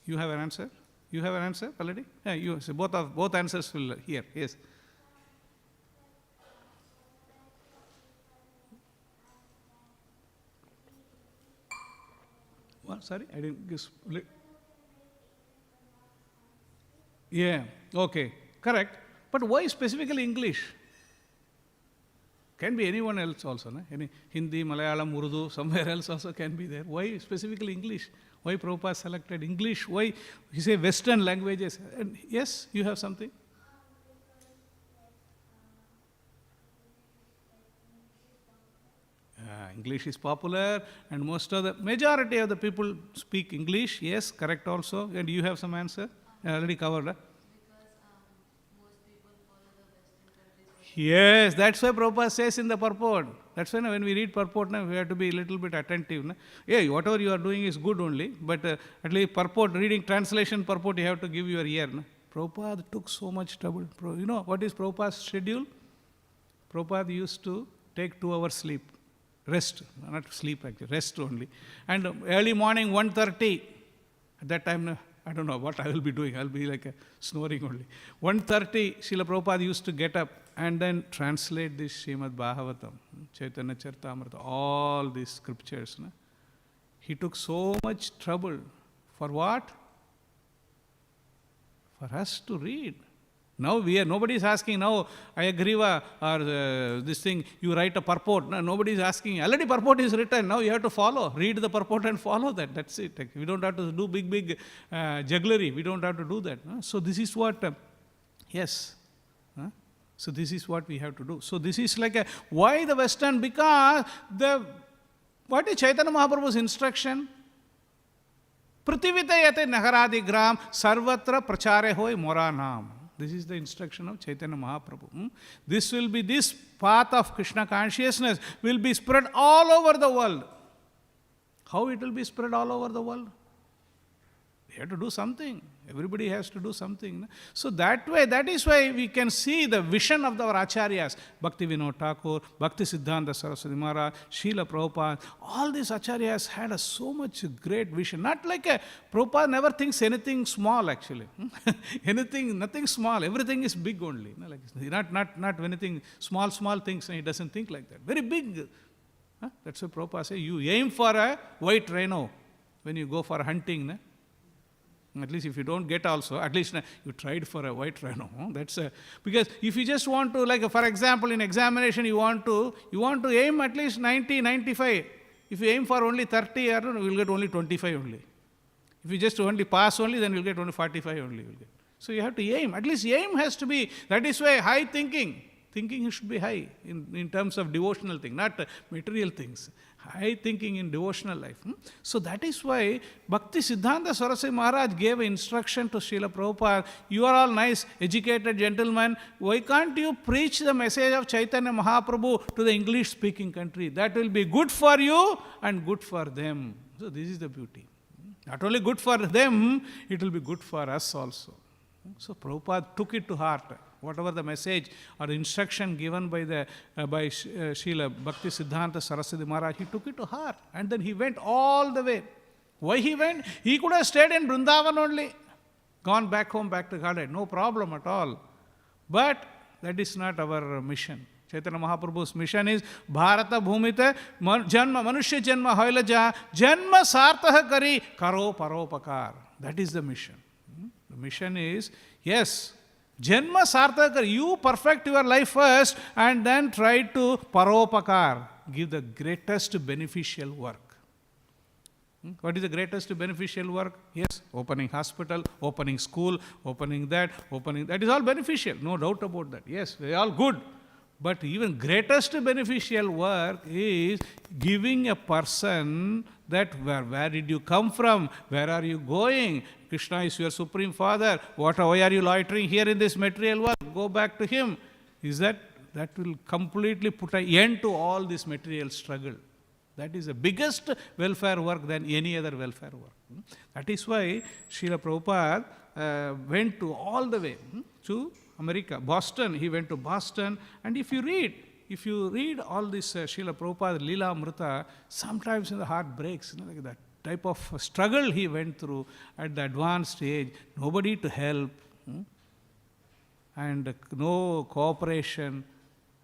You have an answer? You have an answer already? Yeah, you so both answers will hear. Yes. What? Sorry, I didn't guess. Yeah. Okay. Correct. But why specifically English? Can be anyone else also, no? Any Hindi, Malayalam, Urdu, somewhere else also can be there. Why specifically English? Why Prabhupada selected English? Why he say Western languages? And yes, you have something? English is popular and majority of the people speak English. Yes, correct also. And you have some answer? Already covered. Huh? Yes, that's why Prabhupada says in the purport. That's why when we read purport, we have to be a little bit attentive. Yeah, whatever you are doing is good only, but at least purport, reading translation purport, you have to give your ear. Prabhupada took so much trouble. You know what is Prabhupada's schedule? Prabhupada used to take 2 hours sleep. Rest, not sleep actually, rest only. And early morning 1:30, at that time, I don't know what I will be doing. I will be like snoring only. 1:30, Srila Prabhupada used to get up and then translate this Śrīmad Bhāgavatam, Chaitanya Charitamrita, all these scriptures. No? He took so much trouble. For what? For us to read. Now nobody is asking now, Ayagriva or this thing, you write a purport. No, nobody is asking. Already purport is written. Now you have to follow. Read the purport and follow that. That's it. We don't have to do big jugglery. We don't have to do that. No? So this is what, yes. So this is what we have to do. So this is like why the Western? Because what is Chaitanya Mahaprabhu's instruction? Prativita yate nagaradigram sarvatra prachare hoy moranam. This is the instruction of Chaitanya Mahaprabhu. This path of Krishna consciousness will be spread all over the world. How it will be spread all over the world? We have to do something. Everybody has to do something. So that way, that is why we can see the vision of our acharyas. Bhaktivedanta Thakur, Bhaktisiddhanta Saraswati Maharaj, Srila Prabhupada. All these acharyas had so much great vision. Not like Prabhupada never thinks anything small actually. Nothing small. Everything is big only. Not anything small things. He doesn't think like that. Very big. That's why Prabhupada says, you aim for a white rhino when you go for hunting. At least if you don't get also, at least you tried for a white rhino. That's because if you just want to, like for example, in examination you want to aim at least 90, 95. If you aim for only 30, you will get only 25 only. If you just only pass only, then you'll get only 45 only. So you have to aim. At least aim has to be. That is why high thinking. Thinking should be high in terms of devotional thing, not material things. High thinking in devotional life. So that is why Bhaktisiddhanta Saraswati Maharaj gave instruction to Srila Prabhupada. You are all nice, educated gentlemen. Why can't you preach the message of Chaitanya Mahaprabhu to the English-speaking country? That will be good for you and good for them. So this is the beauty. Not only good for them, it will be good for us also. So Prabhupada took it to heart. Whatever the message or the instruction given by Srila Bhaktisiddhanta Saraswati Maharaj, he took it to heart. And then he went all the way. Why he went? He could have stayed in Vrindavan only. Gone back home, back to Godhead. No problem at all. But that is not our mission. Chaitanya Mahaprabhu's mission is Bharata Bhumita Janma Manushya Janma Hoilaja Janma Sartaha Kari Karo Paropakar. That is the mission. The mission is, yes, Janma Sarthakar, you perfect your life first and then try to paropakar, give the greatest beneficial work. What is the greatest beneficial work? Yes, opening hospital, opening school, opening that is all beneficial, no doubt about that. Yes, they are all good. But even greatest beneficial work is giving a person that where did you come from? Where are you going? Krishna is your Supreme Father. Why are you loitering here in this material world? Go back to Him. Is that will completely put an end to all this material struggle. That is the biggest welfare work than any other welfare work. That is why Srila Prabhupada went to all the way to America, Boston. He went to Boston, and if you read all this Srila Prabhupada Leela Amrita, sometimes the heart breaks. Like that type of struggle he went through at the advanced age, nobody to help, and no cooperation.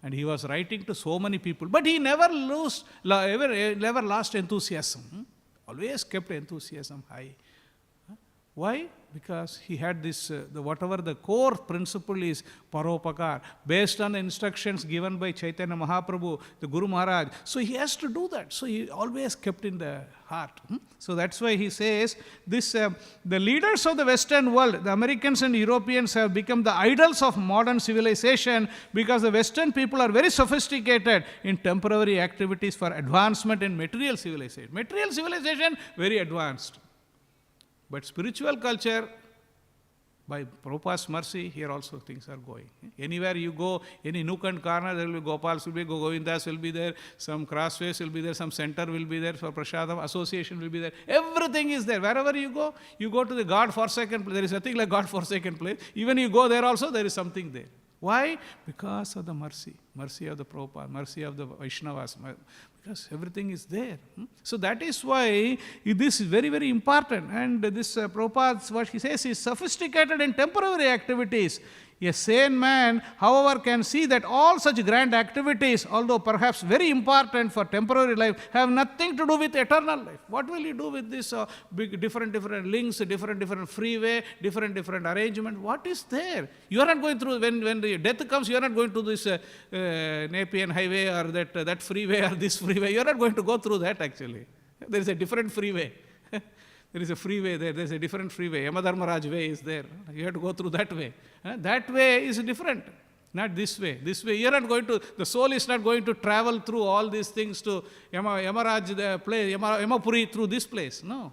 And he was writing to so many people, but he never lost enthusiasm. Always kept enthusiasm high. Why? Because he had this, whatever the core principle is, paropakar, based on the instructions given by Chaitanya Mahaprabhu, the Guru Maharaj. So he has to do that. So he always kept in the heart. So that's why he says, the leaders of the Western world, the Americans and Europeans, have become the idols of modern civilization because the Western people are very sophisticated in temporary activities for advancement in material civilization. Material civilization, very advanced. But spiritual culture, by Prabhupada's mercy, here also things are going. Anywhere you go, any nook and corner, there will be Gopals, will be Govindas will be there, some crossways will be there, some center will be there, for Prasadam, association will be there. Everything is there. Wherever you go to the God-forsaken place. There is nothing like God-forsaken place. Even you go there also, there is something there. Why? Because of the mercy of the Prabhupada, mercy of the Vaishnavas, because everything is there. So that is why this is very, very important. And this Prabhupada, what he says, is sophisticated in temporary activities. A sane man, however, can see that all such grand activities, although perhaps very important for temporary life, have nothing to do with eternal life. What will you do with this big different links, different freeway, different arrangement? What is there? You are not going through, when the death comes, you are not going to this Nepean highway or that freeway or this freeway. You are not going to go through that actually. There is a different freeway. There is a freeway there. There is a different freeway. Yamadharmaraj way is there. You have to go through that way. That way is different. Not this way. This way, you are not going to, the soul is not going to travel through all these things to Yamaraj, the place, Yamapuri, through this place. No.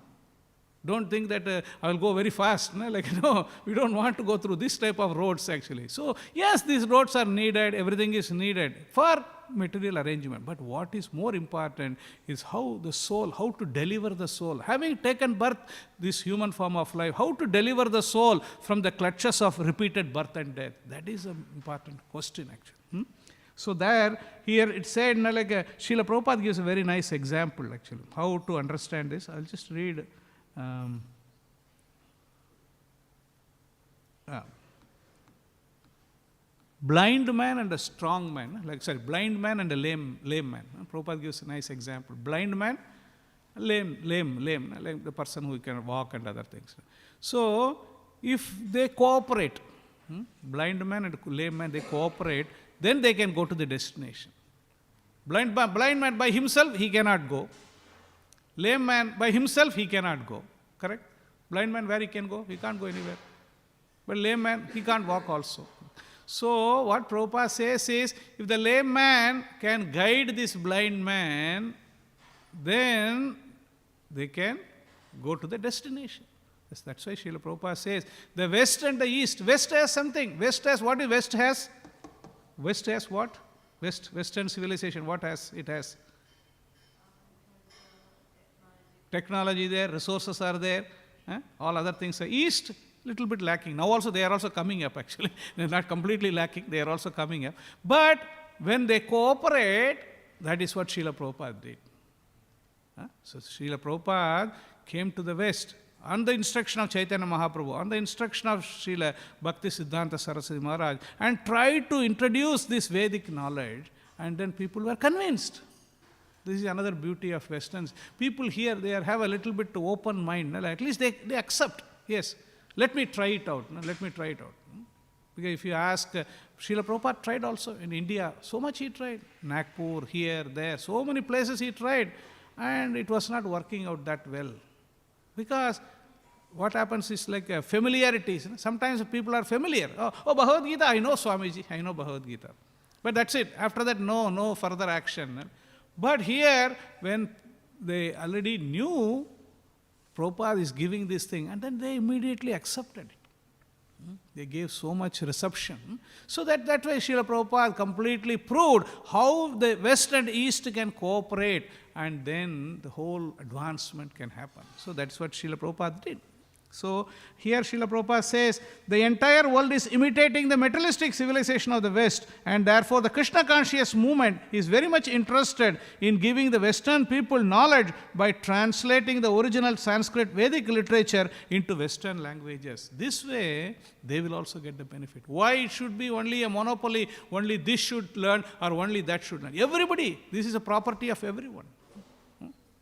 Don't think that I will go very fast. No, we don't want to go through this type of roads actually. So, yes, these roads are needed, everything is needed for material arrangement. But what is more important is how to deliver the soul. Having taken birth, this human form of life, how to deliver the soul from the clutches of repeated birth and death. That is an important question actually. So here it said, Srila Prabhupada gives a very nice example actually, how to understand this. I'll just read. Blind man and a strong man, blind man and a lame man. Prabhupada gives a nice example. Blind man, lame, like the person who can walk and other things. So, if they cooperate, blind man and lame man, they cooperate, then they can go to the destination. Blind man by himself, he cannot go. Lame man by himself, he cannot go. Correct? Blind man, where he can go? He can't go anywhere. But lame man, he can't walk also. So, what Prabhupada says is, if the lame man can guide this blind man, then they can go to the destination. Yes, that's why Srila Prabhupada says, the West and the East. West has something. West has, what is West has? West has what? Western civilization, what has? It has technology there, resources are there, all other things are. East, little bit lacking. Now also they are also coming up actually. They are not completely lacking, they are also coming up. But when they cooperate, that is what Srila Prabhupada did. So Srila Prabhupada came to the West on the instruction of Chaitanya Mahaprabhu, on the instruction of Srila Bhaktisiddhanta Saraswati Maharaj, and tried to introduce this Vedic knowledge, and then people were convinced. This is another beauty of Westerns. People here, they have a little bit open mind. At least they accept. Yes, let me try it out. Let me try it out. Because if you ask, Srila Prabhupada tried also in India. So much he tried. Nagpur, here, there. So many places he tried. And it was not working out that well. Because what happens is like familiarities. Sometimes people are familiar. Oh, Bhagavad Gita, I know Swamiji. I know Bhagavad Gita. But that's it. After that, no further action. But here, when they already knew Prabhupada is giving this thing, and then they immediately accepted it. They gave so much reception. So that way Srila Prabhupada completely proved how the West and East can cooperate, and then the whole advancement can happen. So that's what Srila Prabhupada did. So here Srila Prabhupada says, the entire world is imitating the materialistic civilization of the West, and therefore the Krishna conscious movement is very much interested in giving the Western people knowledge by translating the original Sanskrit Vedic literature into Western languages. This way, they will also get the benefit. Why it should be only a monopoly, only this should learn or only that should learn? Everybody, this is a property of everyone.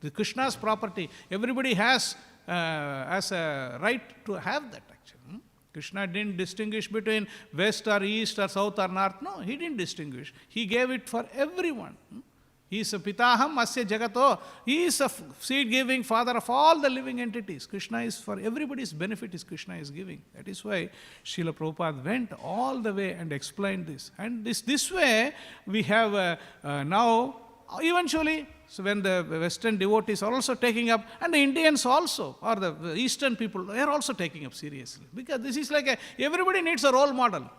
The Krishna's property. Everybody has a right to have that actually. Krishna didn't distinguish between West or East or South or North. No, he didn't distinguish. He gave it for everyone. He is a pitaham asya jagato. He is a seed-giving father of all the living entities. Krishna is for everybody's benefit, is Krishna is giving. That is why Srila Prabhupada went all the way and explained this. And this way we have now eventually, so when the Western devotees are also taking up, and the Indians also, or the Eastern people, they are also taking up seriously. Because this is like everybody needs a role model.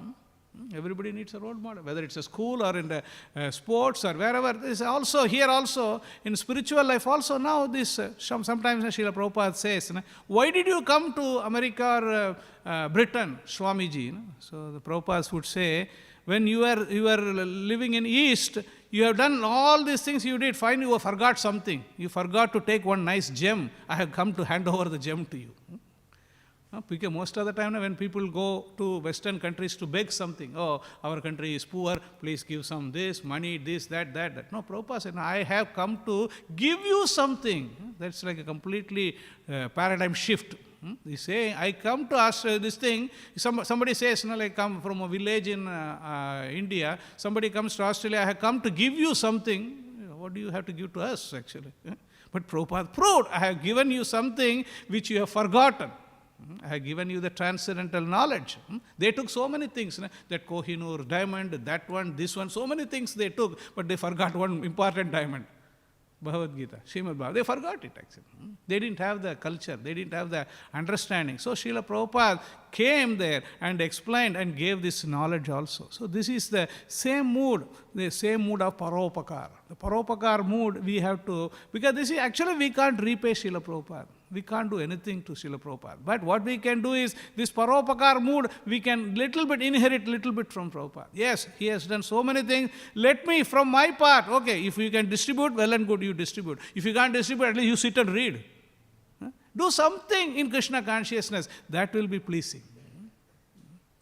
Everybody needs a role model, whether it's a school or in the sports or wherever. This also, here also, in spiritual life also, now this, sometimes Srila Prabhupada says, why did you come to America or Britain, Swamiji? So the Prabhupada would say, when you are living in East, you have done all these things you did, fine, you forgot something. You forgot to take one nice gem. I have come to hand over the gem to you. Because most of the time when people go to Western countries to beg something, oh, our country is poor, please give some this, money, this, that. No, Prabhupada said, no, I have come to give you something. That's like a completely paradigm shift. They say, I come to ask this thing. Somebody says, I come from a village in India. Somebody comes to Australia, I have come to give you something. What do you have to give to us, actually? But Prabhupada proved, I have given you something which you have forgotten. I have given you the transcendental knowledge. They took so many things, that Kohinoor diamond, that one, this one, so many things they took, but they forgot one important diamond. Bhagavad Gita, Śrīmad Bhāgavatam. They forgot it actually. They didn't have the culture, they didn't have the understanding. So Srila Prabhupada came there and explained and gave this knowledge also. So this is the same mood of Paropakar. The Paropakar mood we have to, because this is actually we can't repay Srila Prabhupada. We can't do anything to Srila Prabhupada. But what we can do is, this Paropakar mood, we can inherit little bit from Prabhupada. Yes, he has done so many things. Let me, from my part, okay, if you can distribute, well and good, you distribute. If you can't distribute, at least you sit and read. Do something in Krishna consciousness. That will be pleasing.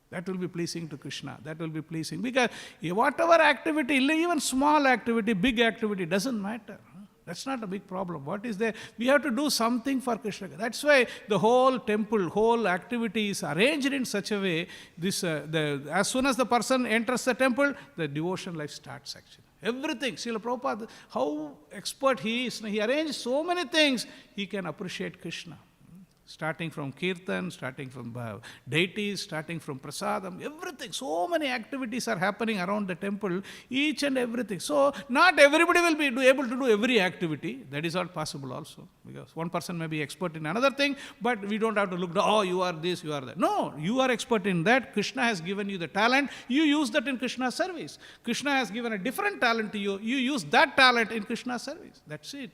That will be pleasing to Krishna. That will be pleasing. Because whatever activity, even small activity, big activity, doesn't matter. That's not a big problem. What is there? We have to do something for Krishna. That's why the whole temple, whole activity is arranged in such a way, as soon as the person enters the temple, the devotion life starts actually. Everything. Srila Prabhupada, how expert he is. He arranged so many things. He can appreciate Krishna. Starting from kirtan, starting from deities, starting from prasadam, everything. So many activities are happening around the temple, each and everything. So not everybody will be able to do every activity. That is not possible also. Because one person may be expert in another thing, but we don't have to look, oh, you are this, you are that. No, you are expert in that. Krishna has given you the talent. You use that in Krishna's service. Krishna has given a different talent to you. You use that talent in Krishna's service. That's it.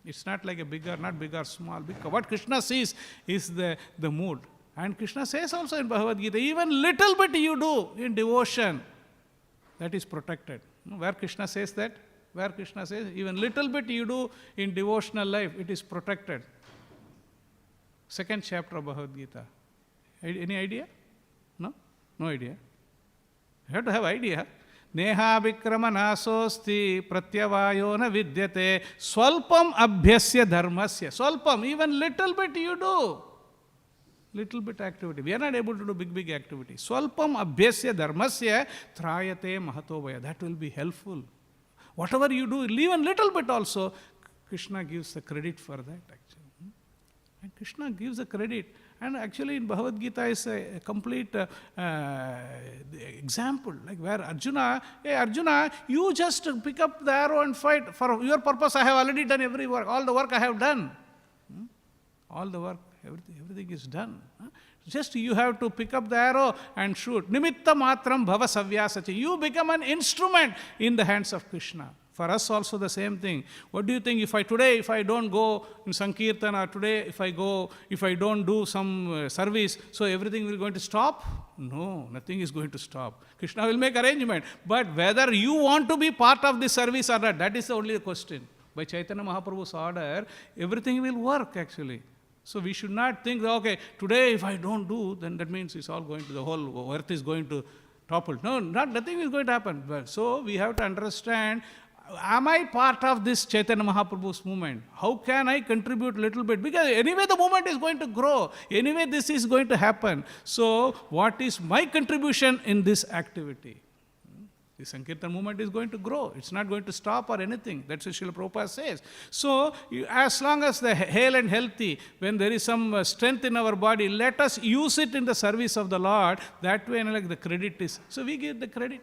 It's not like not big or small. What Krishna sees is the mood. And Krishna says also in Bhagavad Gita, even little bit you do in devotion, that is protected. Where Krishna says that? Where Krishna says, even little bit you do in devotional life, it is protected. 2nd chapter of Bhagavad Gita. Any idea? No? No idea. You have to have idea. Neha vikrama nasosti pratyavayo na vidyate swalpam abhyasya dharmasya. Swalpam, even little bit you do. Little bit activity. We are not able to do big activity. Swalpam abhyasya dharmasya trayate mahatovaya. That will be helpful. Whatever you do, even little bit also, Krishna gives the credit for that actually. And Krishna gives the credit. And actually in Bhagavad Gita is a complete example, like where Arjuna, hey Arjuna, you just pick up the arrow and fight. For your purpose I have already done every work, all the work I have done. All the work, everything is done. Just you have to pick up the arrow and shoot. Nimitta matram bhava savyasachi. You become an instrument in the hands of Krishna. For us also the same thing. What do you think if I don't go in Sankirtan, or today if I don't do some service, so everything will going to stop? No, nothing is going to stop. Krishna will make arrangement. But whether you want to be part of this service or not, that is the only question. By Chaitanya Mahaprabhu's order, everything will work actually. So we should not think, okay, today if I don't do, then that means it's all going to, the whole earth is going to topple. No, nothing is going to happen. But so we have to understand, am I part of this Chaitanya Mahaprabhu's movement? How can I contribute a little bit? Because anyway the movement is going to grow. Anyway this is going to happen. So what is my contribution in this activity? The Sankirtan movement is going to grow. It's not going to stop or anything. That's what Srila Prabhupada says. So, as long as the hale and healthy, when there is some strength in our body, let us use it in the service of the Lord. That way, like the credit is. So, we give the credit.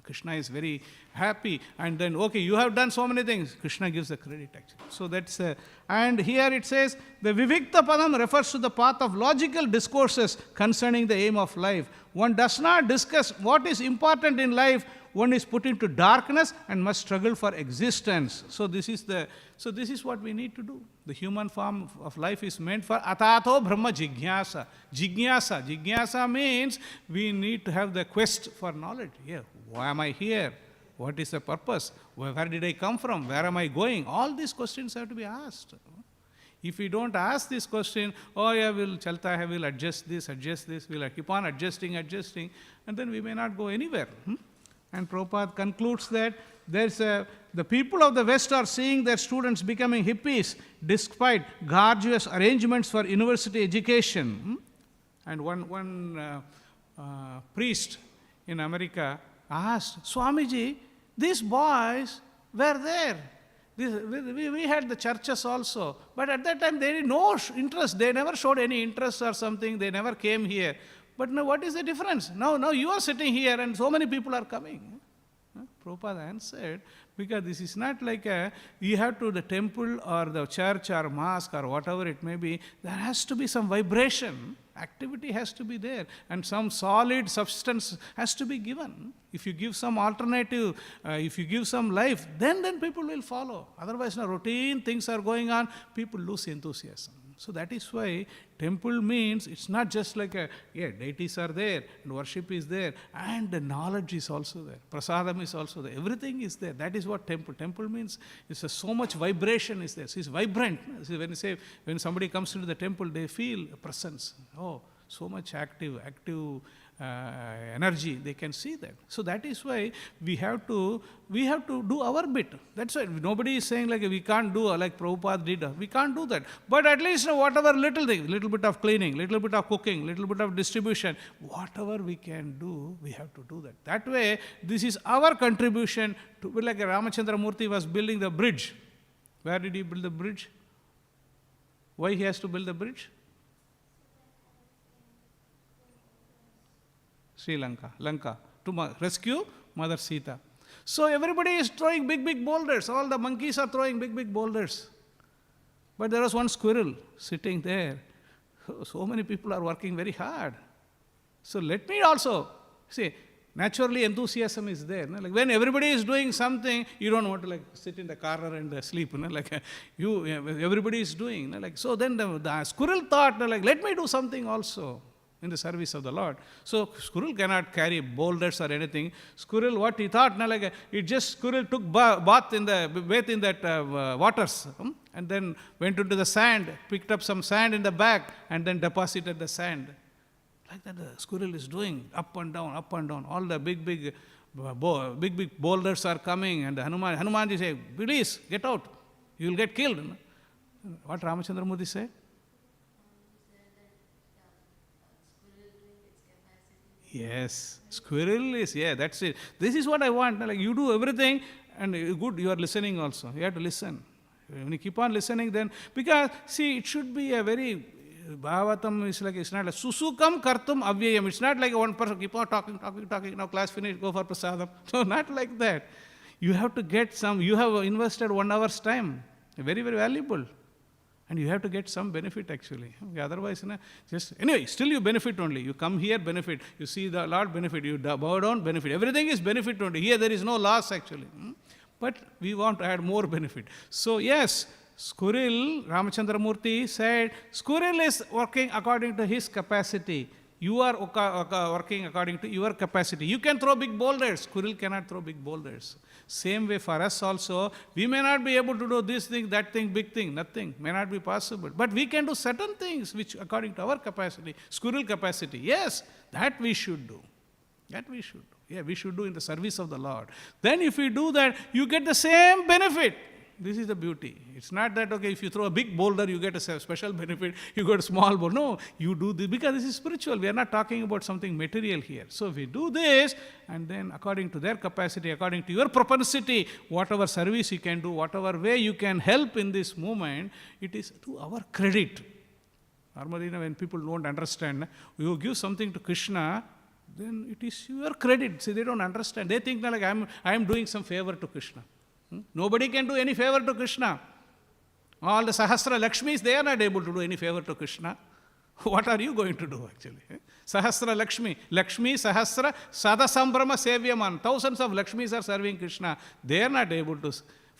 Krishna is very happy. And then, okay, you have done so many things. Krishna gives the credit actually. So that's, and here it says, the Vivikta Padam refers to the path of logical discourses concerning the aim of life. One does not discuss what is important in life. One is put into darkness and must struggle for existence. So this is what we need to do. The human form of life is meant for atato brahma jigyasa. Jigyasa means we need to have the quest for knowledge. Yeah, why am I here? What is the purpose? Where did I come from? Where am I going? All these questions have to be asked. If we don't ask this question, oh yeah, I will adjust this, we'll keep on adjusting, and then we may not go anywhere. And Prabhupada concludes that the people of the West are seeing their students becoming hippies despite gorgeous arrangements for university education. And one priest in America asked, Swamiji, these boys were there. We had the churches also, but at that time they had no interest. They never showed any interest or something. They never came here. But now what is the difference? Now you are sitting here and so many people are coming. Prabhupada answered, because this is not like you have to the temple or the church or mosque or whatever it may be, there has to be some vibration. Activity has to be there and some solid substance has to be given. If you give some alternative, if you give some life, then people will follow. Otherwise, routine things are going on, people lose enthusiasm. So that is why temple means it's not just like deities are there and worship is there and the knowledge is also there. Prasadam is also there. Everything is there. That is what temple. Temple means it's so much vibration is there. So it's vibrant. So when somebody comes into the temple, they feel a presence. Oh, so much active energy, they can see that. So that is why we have to do our bit. That's why nobody is saying like we can't do like Prabhupada did. We can't do that. But at least whatever little thing, little bit of cleaning, little bit of cooking, little bit of distribution, whatever we can do, we have to do that. That way, this is our contribution to, like Ramachandra Murthy was building the bridge. Where did he build the bridge? Why he has to build the bridge? Sri Lanka, to rescue Mother Sita. So everybody is throwing big boulders. All the monkeys are throwing big boulders. But there was one squirrel sitting there. So many people are working very hard. So let me also, see, naturally enthusiasm is there. No? Like when everybody is doing something, you don't want to like sit in the corner and sleep. No? Like everybody is doing. No? Like, so then the squirrel thought, no? Like, let me do something also in the service of the Lord. So squirrel cannot carry boulders or anything. Squirrel, what he thought, squirrel took bath in that waters, and then went into the sand, picked up some sand in the bag, and then deposited the sand. Like that, the squirrel is doing up and down. All the big boulders are coming, and Hanumanji say, please get out, you will get killed. What Ramachandra Murthy said? Yes, squirrel is, that's it. This is what I want. Like you do everything and good, you are listening also. You have to listen. When you keep on listening, then, because, see, it should be a very, Bhagavatam is like, it's not like, susukam kartum avyayam. It's not like one person keep on talking, now class finished, go for prasadam. No, not like that. You have to get some, you have invested 1 hour's time, very, very valuable. And you have to get some benefit actually. Otherwise, just, anyway, still you benefit only. You come here, benefit. You see the Lord, benefit. You bow down, benefit. Everything is benefit only. Here there is no loss actually. But we want to add more benefit. So yes, Squirrel, Ramachandra Murthy said, Squirrel is working according to his capacity. You are working according to your capacity. You can throw big boulders. Squirrel cannot throw big boulders. Same way for us also, we may not be able to do this thing, that thing, big thing, nothing, may not be possible. But we can do certain things which according to our capacity, squirrel capacity, yes, that we should do. That we should do. Yeah, we should do in the service of the Lord. Then if we do that, you get the same benefit. This is the beauty. It's not that, okay, if you throw a big boulder, you get a special benefit, you got a small boulder. No, you do this, because this is spiritual. We are not talking about something material here. So if we do this, and then according to their capacity, according to your propensity, whatever service you can do, whatever way you can help in this movement, it is to our credit. Normally, when people don't understand, you give something to Krishna, then it is your credit. See, they don't understand. They think that like I am doing some favor to Krishna. Nobody can do any favor to Krishna. All the Sahasra Lakshmis, they are not able to do any favor to Krishna. What are you going to do actually? Sahasra Lakshmi. Lakshmi, Sahasra, Sada Sambrama Sevyaman. Thousands of Lakshmis are serving Krishna. They are not able to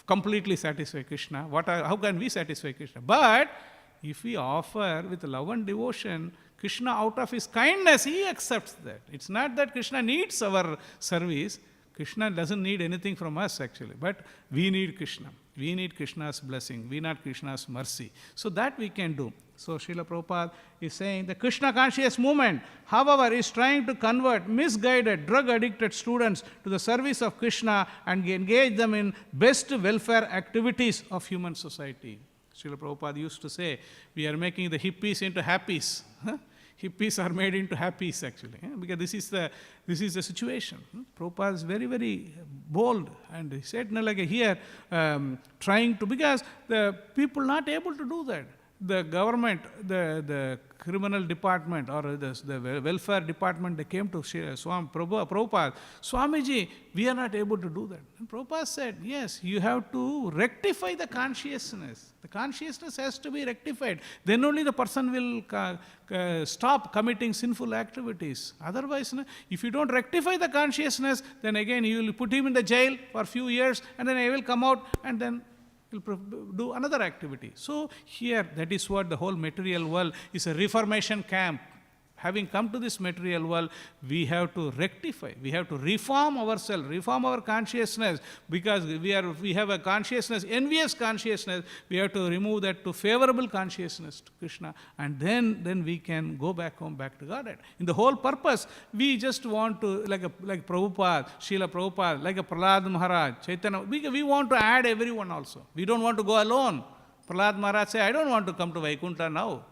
completely satisfy Krishna. How can we satisfy Krishna? But if we offer with love and devotion, Krishna out of his kindness, he accepts that. It's not that Krishna needs our service. Krishna doesn't need anything from us actually, but we need Krishna. We need Krishna's blessing. We need Krishna's mercy. So that we can do. So Srila Prabhupada is saying the Krishna conscious movement, however, is trying to convert misguided, drug-addicted students to the service of Krishna and engage them in best welfare activities of human society. Srila Prabhupada used to say, we are making the hippies into happies. Hippies are made into happies actually, because this is the situation. Prabhupada is very, very bold, and he said, like here, trying to, because the people not able to do that. The government, the criminal department or the welfare department, they came to Swami Prabhupada, Swamiji, we are not able to do that. And Prabhupada said, yes, you have to rectify the consciousness. The consciousness has to be rectified. Then only the person will stop committing sinful activities. Otherwise, if you don't rectify the consciousness, then again you will put him in the jail for a few years, and then he will come out, and then will do another activity. So here, that is what the whole material world is, a reformation camp. Having come to this material world, we have to rectify, we have to reform ourselves, reform our consciousness, because we have a consciousness, envious consciousness. We have to remove that to favorable consciousness to Krishna, and then we can go back home, back to Godhead. In the whole purpose, we just want to, like Prabhupada, Srila Prabhupada, like a Prahlad Maharaj, Chaitanya, we want to add everyone also. We don't want to go alone. Prahlad Maharaj said, I don't want to come to Vaikuntha now.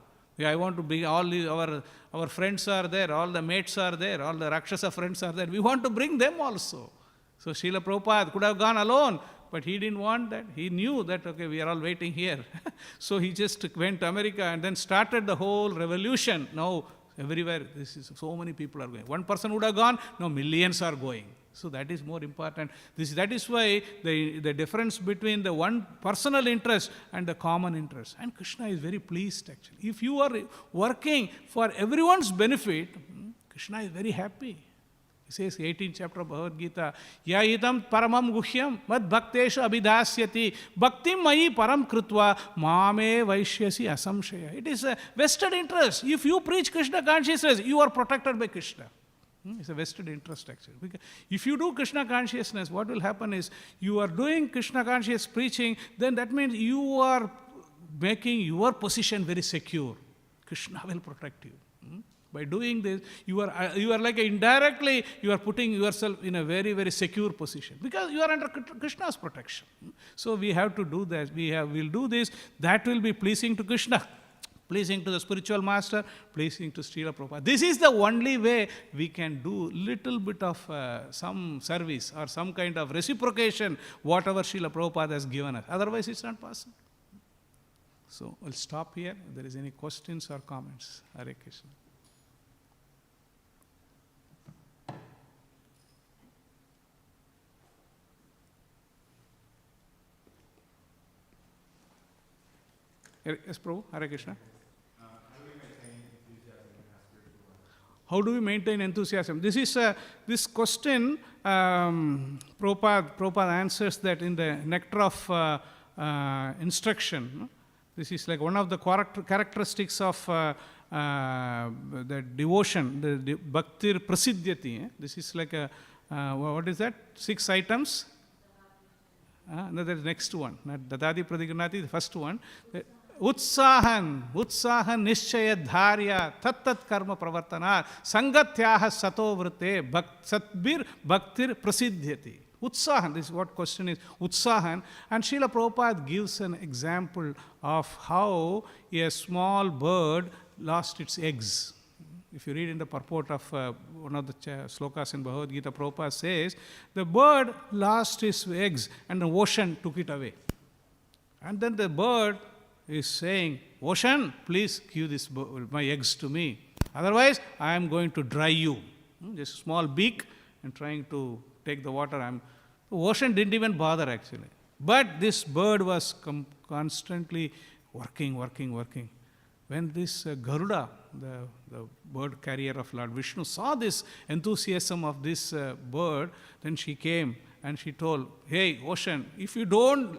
I want to be, our friends are there, all the mates are there, all the Rakshasa friends are there. We want to bring them also. So Srila Prabhupada could have gone alone, but he didn't want that. He knew that, okay, we are all waiting here. So he just went to America and then started the whole revolution. Now, everywhere, so many people are going. One person would have gone, now millions are going. So that is more important. That is why the difference between the one personal interest and the common interest. And Krishna is very pleased actually. If you are working for everyone's benefit, Krishna is very happy. He says, 18th chapter of Bhagavad Gita, Yayitam paramam guhyam mad bhakteshu abhidasyati bhaktim mayi param krutva mame vaishyasi asamshaya. It is a vested interest. If you preach Krishna consciousness, you are protected by Krishna. It's a vested interest actually. Because if you do Krishna consciousness, what will happen is, you are doing Krishna conscious preaching, then that means you are making your position very secure. Krishna will protect you. By doing this, you are like indirectly, you are putting yourself in a very, very secure position, because you are under Krishna's protection. So we have to do that. We'll do this. That will be pleasing to Krishna, pleasing to the spiritual master, pleasing to Srila Prabhupada. This is the only way we can do little bit of some service or some kind of reciprocation, whatever Srila Prabhupada has given us. Otherwise, it's not possible. So we'll stop here. If there is any questions or comments. Hare Krishna. Yes, Prabhu. Hare Krishna. How do we maintain enthusiasm? This is this question. Prabhupada answers that in the nectar of instruction. No? This is like one of the characteristics of the devotion, the bhaktir prasiddhyati. This is like a what is that? 6 items. No, the next one. Dadadi pradiganati, the first one. Utsahan nishchaya dharya tat karma pravartana sangatyaha sato vrite satbir bhaktir prasidhyati. Utsahan, this is what question is, Utsahan. And Srila Prabhupada gives an example of how a small bird lost its eggs. If you read in the purport of one of the slokas in Bhagavad Gita, Prabhupada says, the bird lost his eggs and the ocean took it away. And then the bird is saying, ocean, please give my eggs to me. Otherwise, I am going to dry you. Just a small beak and trying to take the water. The ocean didn't even bother actually. But this bird was constantly working. When this Garuda, the bird carrier of Lord Vishnu, saw this enthusiasm of this bird, then she came and she told, hey, ocean, if you don't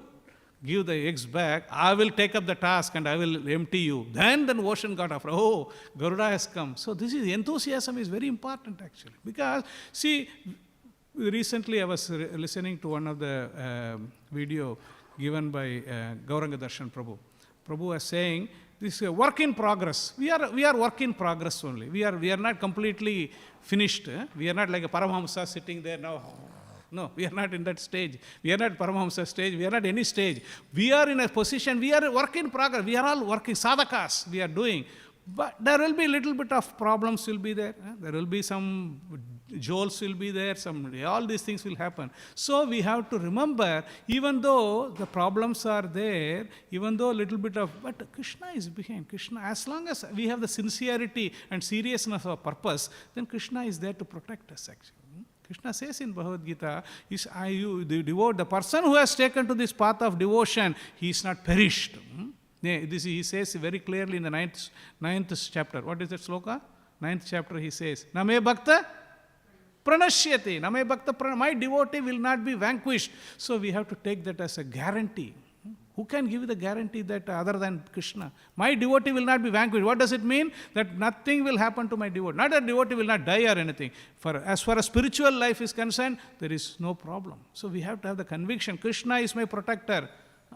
give the eggs back, I will take up the task and I will empty you. Then the ocean got afraid. Oh, Garuda has come. So this is, enthusiasm is very important actually. Because, see, recently I was listening to one of the video given by Gauranga Darshan Prabhu. Prabhu was saying, this is a work in progress. We are work in progress only. We are not completely finished. We are not like a Paramahamsa sitting there now. No, we are not in that stage. We are not Paramahamsa stage. We are not any stage. We are in a position, we are a work in progress. We are all working, sadhakas we are doing. But there will be a little bit of problems will be there. There will be some jolts will be there. All these things will happen. So we have to remember, even though the problems are there, even though a little bit of, but Krishna is behind. Krishna, as long as we have the sincerity and seriousness of purpose, then Krishna is there to protect us actually. Krishna says in Bhagavad Gita, the person who has taken to this path of devotion, he is not perished. This he says very clearly in the ninth chapter. What is that sloka? 9th chapter he says, Name Bhakta Pranashyati. Name Bhakta my devotee will not be vanquished. So we have to take that as a guarantee. Who can give the guarantee that other than Krishna? My devotee will not be vanquished. What does it mean? That nothing will happen to my devotee. Not that devotee will not die or anything. As far as spiritual life is concerned, there is no problem. So we have to have the conviction, Krishna is my protector.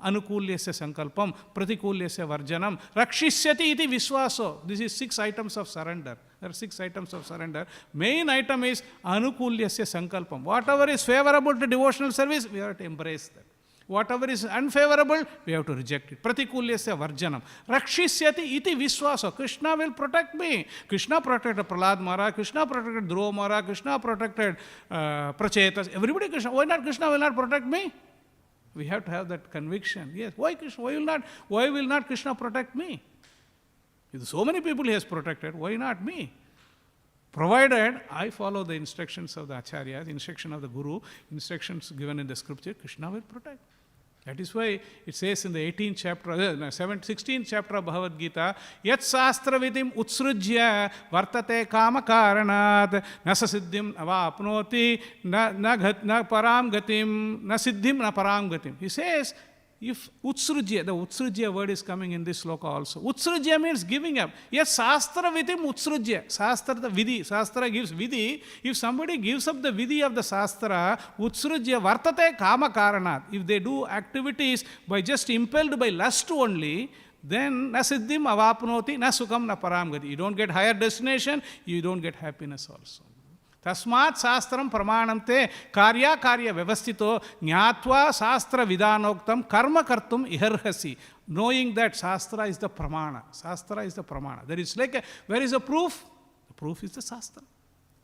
Anukulyasya sankalpam, pratikulyasya varjanam, rakshisyati iti viswaso. This is 6 items of surrender. There are 6 items of surrender. Main item is anukulyasya sankalpam. Whatever is favorable to devotional service, we have to embrace that. Whatever is unfavorable, we have to reject it. Pratikulyasya varjanam. Rakshisyati iti viswaso. Krishna will protect me. Krishna protected Prahlad Maharaj, Krishna protected Dhruva Maharaj, Krishna protected Prachetas. Everybody Krishna. Why not Krishna will not protect me? We have to have that conviction. Yes, why Krishna? Why will not Krishna protect me? If so many people he has protected, why not me? Provided I follow the instructions of the Acharya, the instruction of the Guru, instructions given in the scripture, Krishna will protect. That is why it says in the 18th chapter, 16th chapter of Bhagavad Gita, Yat Sastra Vidim Utsrujya Vartate Kama Karanat Nasa Siddhim Avapnoti Na Param Gatim Na Siddhim Na Param Gatim. He says, if Utsrujya, the Utsrujya word is coming in this sloka also. Utsrujya means giving up. Yes, Sastra Vidim Utsrujya. Sastra, the Vidhi. Sastra gives Vidhi. If somebody gives up the Vidhi of the Sastra, Utsrujya Vartate Kama Karanat. If they do activities by just impelled by lust only, then na siddhim avapnoti na sukham na paramgati. You don't get higher destination, you don't get happiness also. Tasmat sastram pramanam karya vyavastito jnatva sastra vidanoktam karma kartum iharhasi. Knowing that Shastra is the pramana. Shastra is the pramana. There is where is the proof? The proof is the Shastra.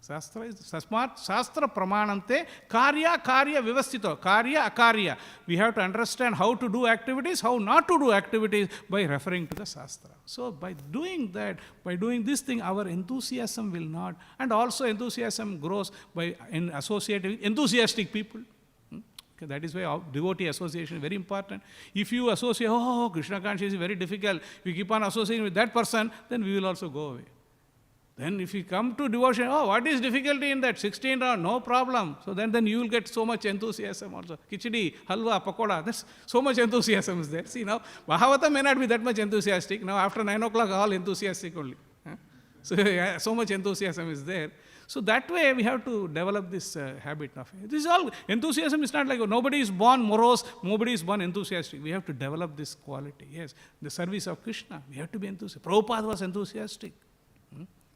Shastra is Sasmat Shastra Pramanante Karya Karya Vivastito. Karya Akarya. We have to understand how to do activities, how not to do activities by referring to the Shastra. So by doing that, by doing this thing, our enthusiasm will not, and also enthusiasm grows by associating with enthusiastic people. Okay, that is why devotee association is very important. If you associate, oh, Krishna consciousness is very difficult, we keep on associating with that person, then we will also go away. Then if you come to devotion, oh, what is difficulty in that? 16 round, no problem. So then you will get so much enthusiasm also. Khichdi, halwa, pakoda, that's so much enthusiasm is there. See now, Bhagavatam may not be that much enthusiastic. Now after 9 o'clock, all enthusiastic only. So, so much enthusiasm is there. So that way we have to develop this habit of it. This is all, enthusiasm is not like, nobody is born morose, nobody is born enthusiastic. We have to develop this quality. Yes, the service of Krishna, we have to be enthusiastic. Prabhupada was enthusiastic.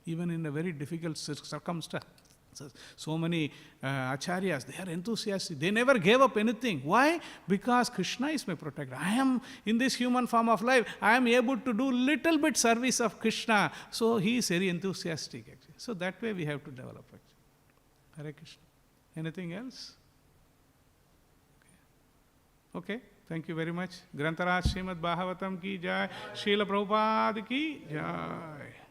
Even in a very difficult circumstance. So many acharyas, they are enthusiastic. They never gave up anything. Why? Because Krishna is my protector. I am in this human form of life. I am able to do little bit service of Krishna. So he is very enthusiastic actually. So that way we have to develop actually. Hare Krishna. Anything else? Okay. Thank you very much. Grantharaj Śrīmad Bhāgavatam ki jai. Srila Prabhupada ki jai.